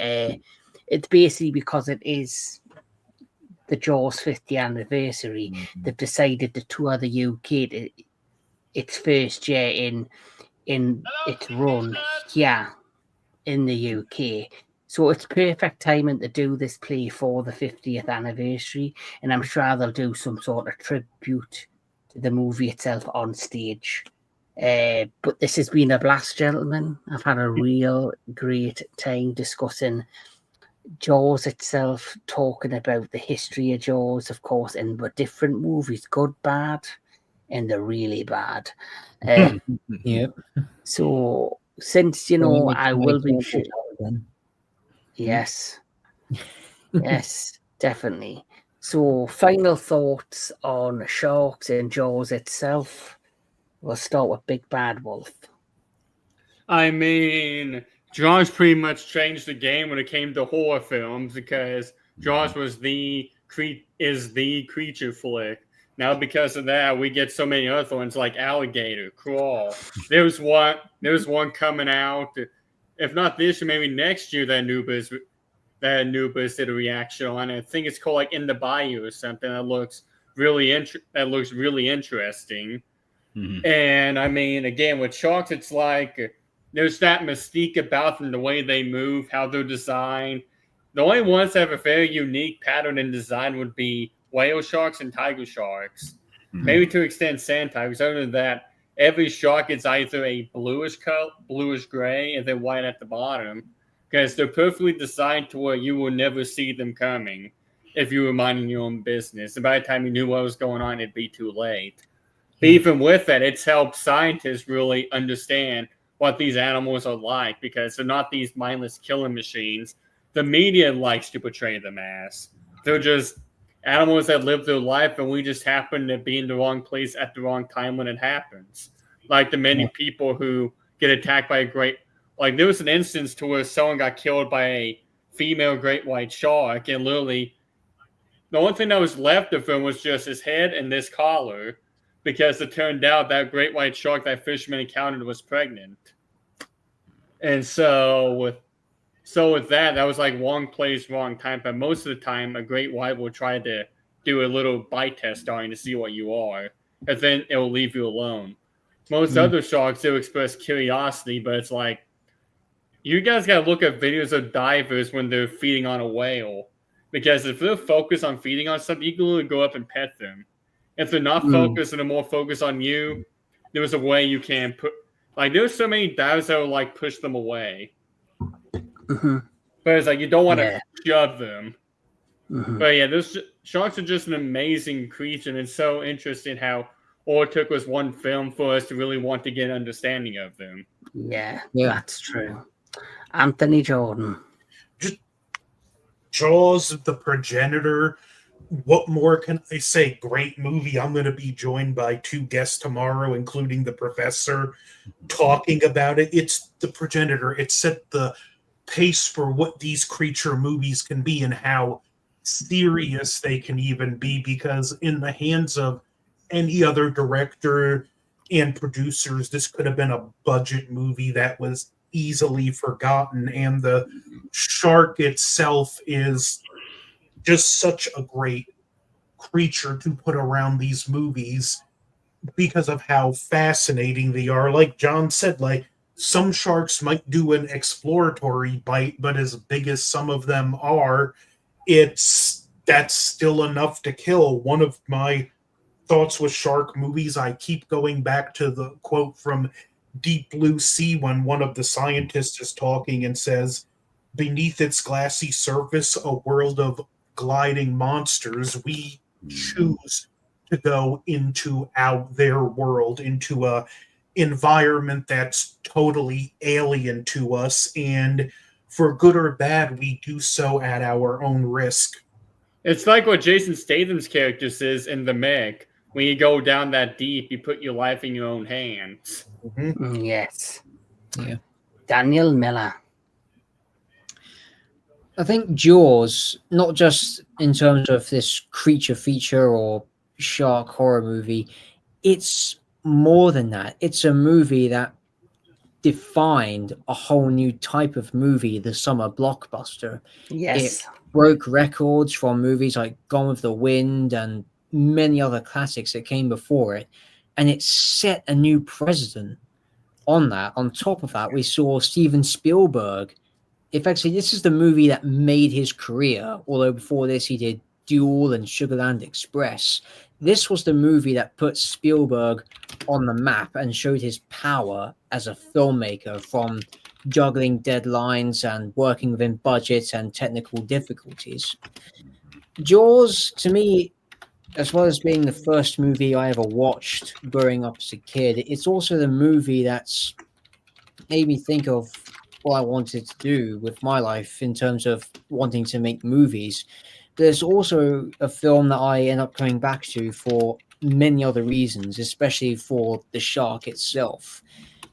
it's basically because it is the Jaws 50th anniversary. Mm-hmm. They've decided to tour the UK its first year in its run here in the UK. So it's perfect timing to do this play for the 50th anniversary, and I'm sure they'll do some sort of tribute to the movie itself on stage. But this has been a blast, gentlemen. I've had a real great time discussing Jaws itself, talking about the history of Jaws, of course, and the different movies, good, bad, and the really bad. Yep. So since, I will be... Yes. Yes, definitely. So, final thoughts on Sharks and Jaws itself. We'll start with Big Bad Wolf. I mean, Jaws pretty much changed the game when it came to horror films because Jaws was the creature flick. Now, because of that, we get so many other ones like Alligator, Crawl. There's one coming out. If not this year, maybe next year that Anubis did a reaction on. I think it's called like In the Bayou or something. That looks really interesting. Mm-hmm. And I mean, again, with sharks, it's like there's that mystique about them, the way they move, how they're designed. The only ones that have a very unique pattern in design would be whale sharks and tiger sharks. Mm-hmm. Maybe to extend sand tigers. Other than that, every shark is either a bluish gray, and then white at the bottom, because they're perfectly designed to where you will never see them coming if you were minding your own business. And by the time you knew what was going on, it'd be too late. But even with that, it's helped scientists really understand what these animals are like, because they're not these mindless killing machines the media likes to portray them as. They're just animals that live their life, and we just happen to be in the wrong place at the wrong time when it happens. Like the many people who get attacked by there was an instance to where someone got killed by a female great white shark, and literally the only thing that was left of him was just his head and this collar, because it turned out that great white shark that fisherman encountered was pregnant. And so with that was like wrong place, wrong time. But most of the time, a great white will try to do a little bite test on you to see what you are, and then it will leave you alone. Most other sharks do express curiosity, but it's like, you guys got to look at videos of divers when they're feeding on a whale, because if they're focused on feeding on something, you can literally go up and pet them. If they're not focused and they're more focused on you, there's a way you can put. Like, there's so many divers that will like push them away. Mm-hmm. But it's like you don't want to shove them. Mm-hmm. But yeah, those sharks are just an amazing creature, and it's so interesting how all it took was one film for us to really want to get an understanding of them. Yeah, that's true. Anthony Jordan. Just Jaws, the progenitor. What more can I say? Great movie. I'm going to be joined by 2 guests tomorrow, including the professor, talking about it. It's the progenitor. It set the pace for what these creature movies can be and how serious they can even be, because in the hands of any other director and producers, this could have been a budget movie that was easily forgotten. And the shark itself is just such a great creature to put around these movies. because of how fascinating they are. Like John said, like some sharks might do an exploratory bite, but as big as some of them are, that's still enough to kill. One of my thoughts with shark movies, I keep going back to the quote from Deep Blue Sea when one of the scientists is talking and says, "Beneath its glassy surface, a world of gliding monsters. We choose to go into their world, into a environment that's totally alien to us, and for good or bad, we do so at our own risk." It's like what Jason Statham's character says in The Meg. When you go down that deep, you put your life in your own hands. Yes. Yeah. Daniel Miller. I think Jaws, not just in terms of this creature feature or shark horror movie, it's more than that. It's a movie that defined a whole new type of movie, the summer blockbuster. Yes. It broke records from movies like Gone with the Wind and many other classics that came before it, and it set a new precedent on that. On top of that, we saw Steven Spielberg. Effectively, this is the movie that made his career, although before this he did Duel and Sugarland Express. This was the movie that put Spielberg on the map and showed his power as a filmmaker, from juggling deadlines and working within budgets and technical difficulties. Jaws, to me, as well as being the first movie I ever watched growing up as a kid, it's also the movie that's made me think of what I wanted to do with my life in terms of wanting to make movies. There's also a film that I end up coming back to for many other reasons, especially for the shark itself.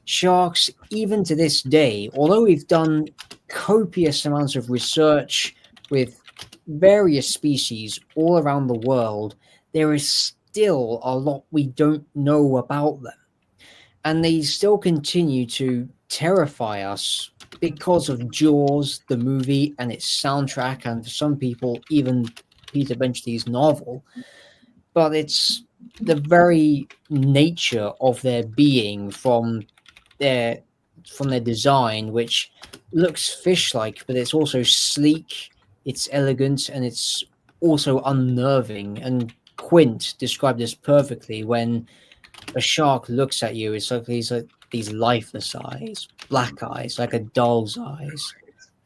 Sharks, even to this day, although we've done copious amounts of research with various species all around the world, there is still a lot we don't know about them. And they still continue to terrify us because of Jaws, the movie, and its soundtrack, and for some people, even Peter Benchley's novel. But it's the very nature of their being, from their design, which looks fish-like, but it's also sleek, it's elegant, and it's also unnerving. And Quint described this perfectly. When a shark looks at you, it's like these lifeless eyes, black eyes, like a doll's eyes.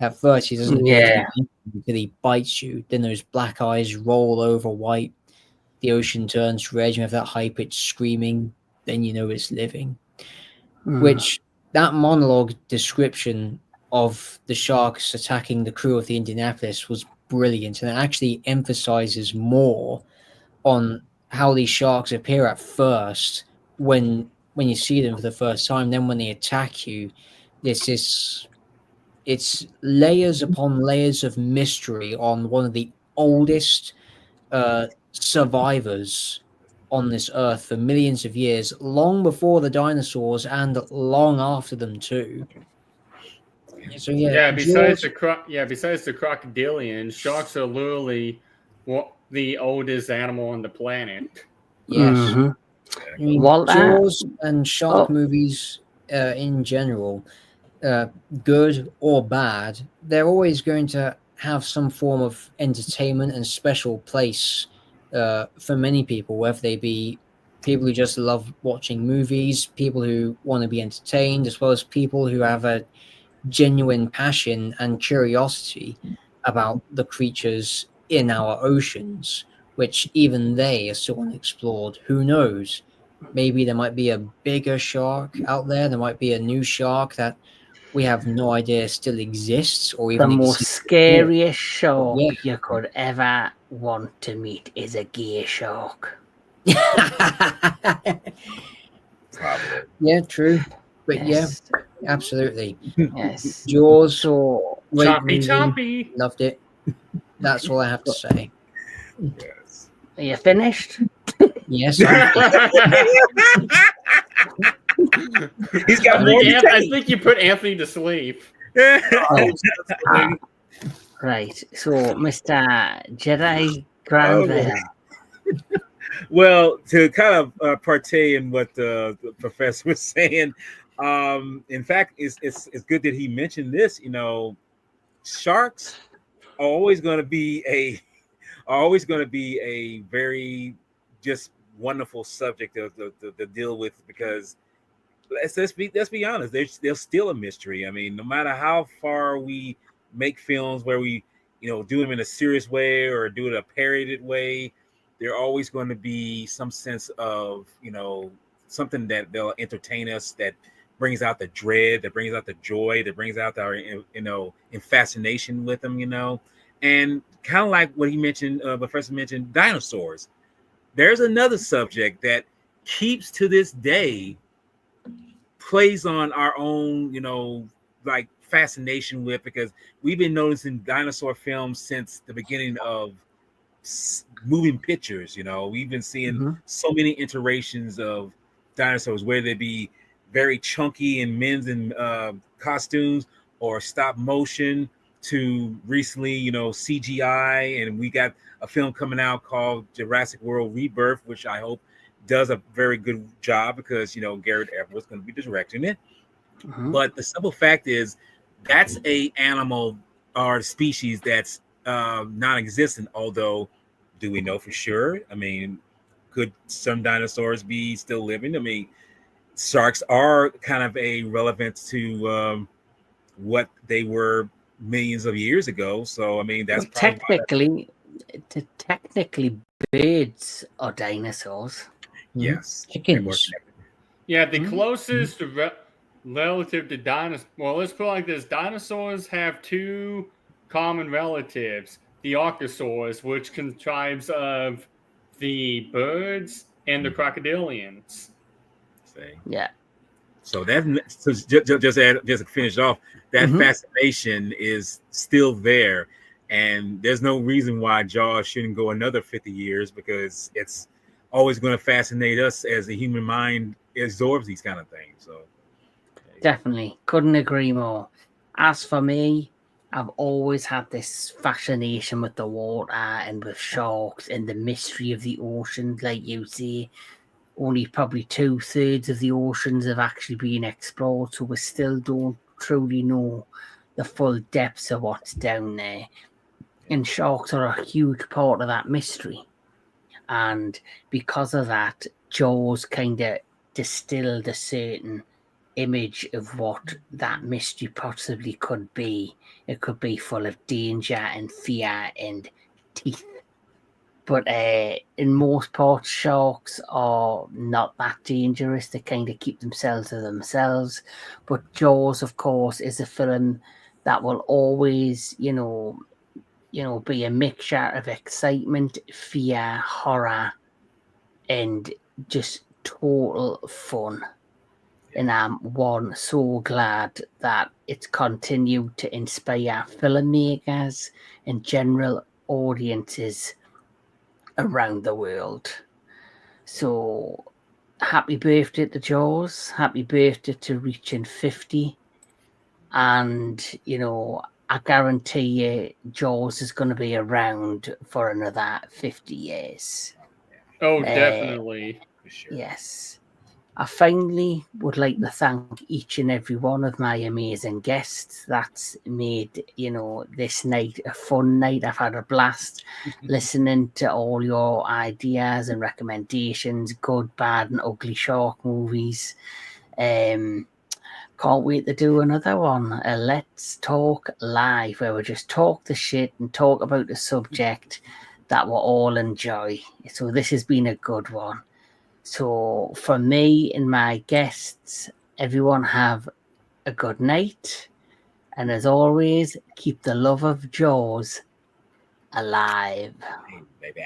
At first, he doesn't until he bites you. Then those black eyes roll over white. The ocean turns red. You have that high-pitched screaming. Then you know it's living. Which, that monologue description of the sharks attacking the crew of the Indianapolis was brilliant, and it actually emphasizes more on how these sharks appear at first when you see them for the first time. Then when they attack you, it's layers upon layers of mystery on one of the oldest survivors on this earth for millions of years, long before the dinosaurs and long after them too. So besides the crocodilians, sharks are literally the oldest animal on the planet. Yes. Mm-hmm. I mean, Jaws and shark movies in general, good or bad, they're always going to have some form of entertainment and special place for many people, whether they be people who just love watching movies, people who want to be entertained, as well as people who have a genuine passion and curiosity about the creatures in our oceans, which even they are still unexplored. Who knows? Maybe there might be a bigger shark out there. There might be a new shark that we have no idea still exists, or even the most scariest shark you could ever want to meet is a gay shark. Yeah, true. But yes. Yeah, absolutely. Yes. Jaws, Choppy. Loved it. That's all I have to say. Yes. Are you finished? Yes. He's got more. I think you put Anthony to sleep. Right. So, Mr. Jedi Grandville. Well, to kind of partay in what the professor was saying, in fact, it's good that he mentioned this. You know, sharks are always going to be a very just wonderful subject to deal with, because let's be honest, they're still a mystery. I mean, no matter how far we make films where we do them in a serious way or do it a parodied way, they're always going to be some sense of something that they'll entertain us, that brings out the dread, that brings out the joy, that brings out our fascination with them, and kind of like what he mentioned, Professor mentioned, dinosaurs. There's another subject that keeps to this day plays on our own, like fascination with, because we've been noticing dinosaur films since the beginning of moving pictures. We've been seeing so many iterations of dinosaurs, whether they be very chunky in men's and costumes, or stop motion, to recently, CGI, and we got a film coming out called Jurassic World Rebirth, which I hope does a very good job, because Garrett Everett's going to be directing it. But the simple fact is, that's a animal or species that's non-existent. Although, do we know for sure? I mean, could some dinosaurs be still living? I mean, sharks are kind of a relevance to what they were millions of years ago. So I mean, that's technically birds are dinosaurs. Yes, chickens. Yeah, the closest relative to dinosaurs. Well, let's put it like this: dinosaurs have two common relatives: the archosaurs, which contrives of the birds, and the crocodilians. Yeah. So just to finish off, that fascination is still there, and there's no reason why Jaws shouldn't go another 50 years, because it's always going to fascinate us as the human mind absorbs these kind of things. So definitely couldn't agree more. As for me, I've always had this fascination with the water and with sharks and the mystery of the ocean. Like you say, only probably 2/3 of the oceans have actually been explored, so we still don't truly know the full depths of what's down there. And sharks are a huge part of that mystery. And because of that, Jaws kind of distilled a certain image of what that mystery possibly could be. It could be full of danger and fear and teeth. But in most parts, sharks are not that dangerous. They kind of keep themselves to themselves. But Jaws, of course, is a film that will always, be a mixture of excitement, fear, horror, and just total fun. And I'm so glad that it's continued to inspire filmmakers and general audiences around the world. So happy birthday to Jaws, happy birthday to reaching 50. And I guarantee you Jaws is going to be around for another 50 years. Oh, definitely. Sure. Yes. I finally would like to thank each and every one of my amazing guests that's made, this night a fun night. I've had a blast listening to all your ideas and recommendations, good, bad, and ugly shark movies. Can't wait to do another one, a Let's Talk Live, where we just talk the shit and talk about the subject that we all enjoy. So this has been a good one. So for me and my guests, everyone have a good night. And as always, keep the love of Jaws alive. Baby.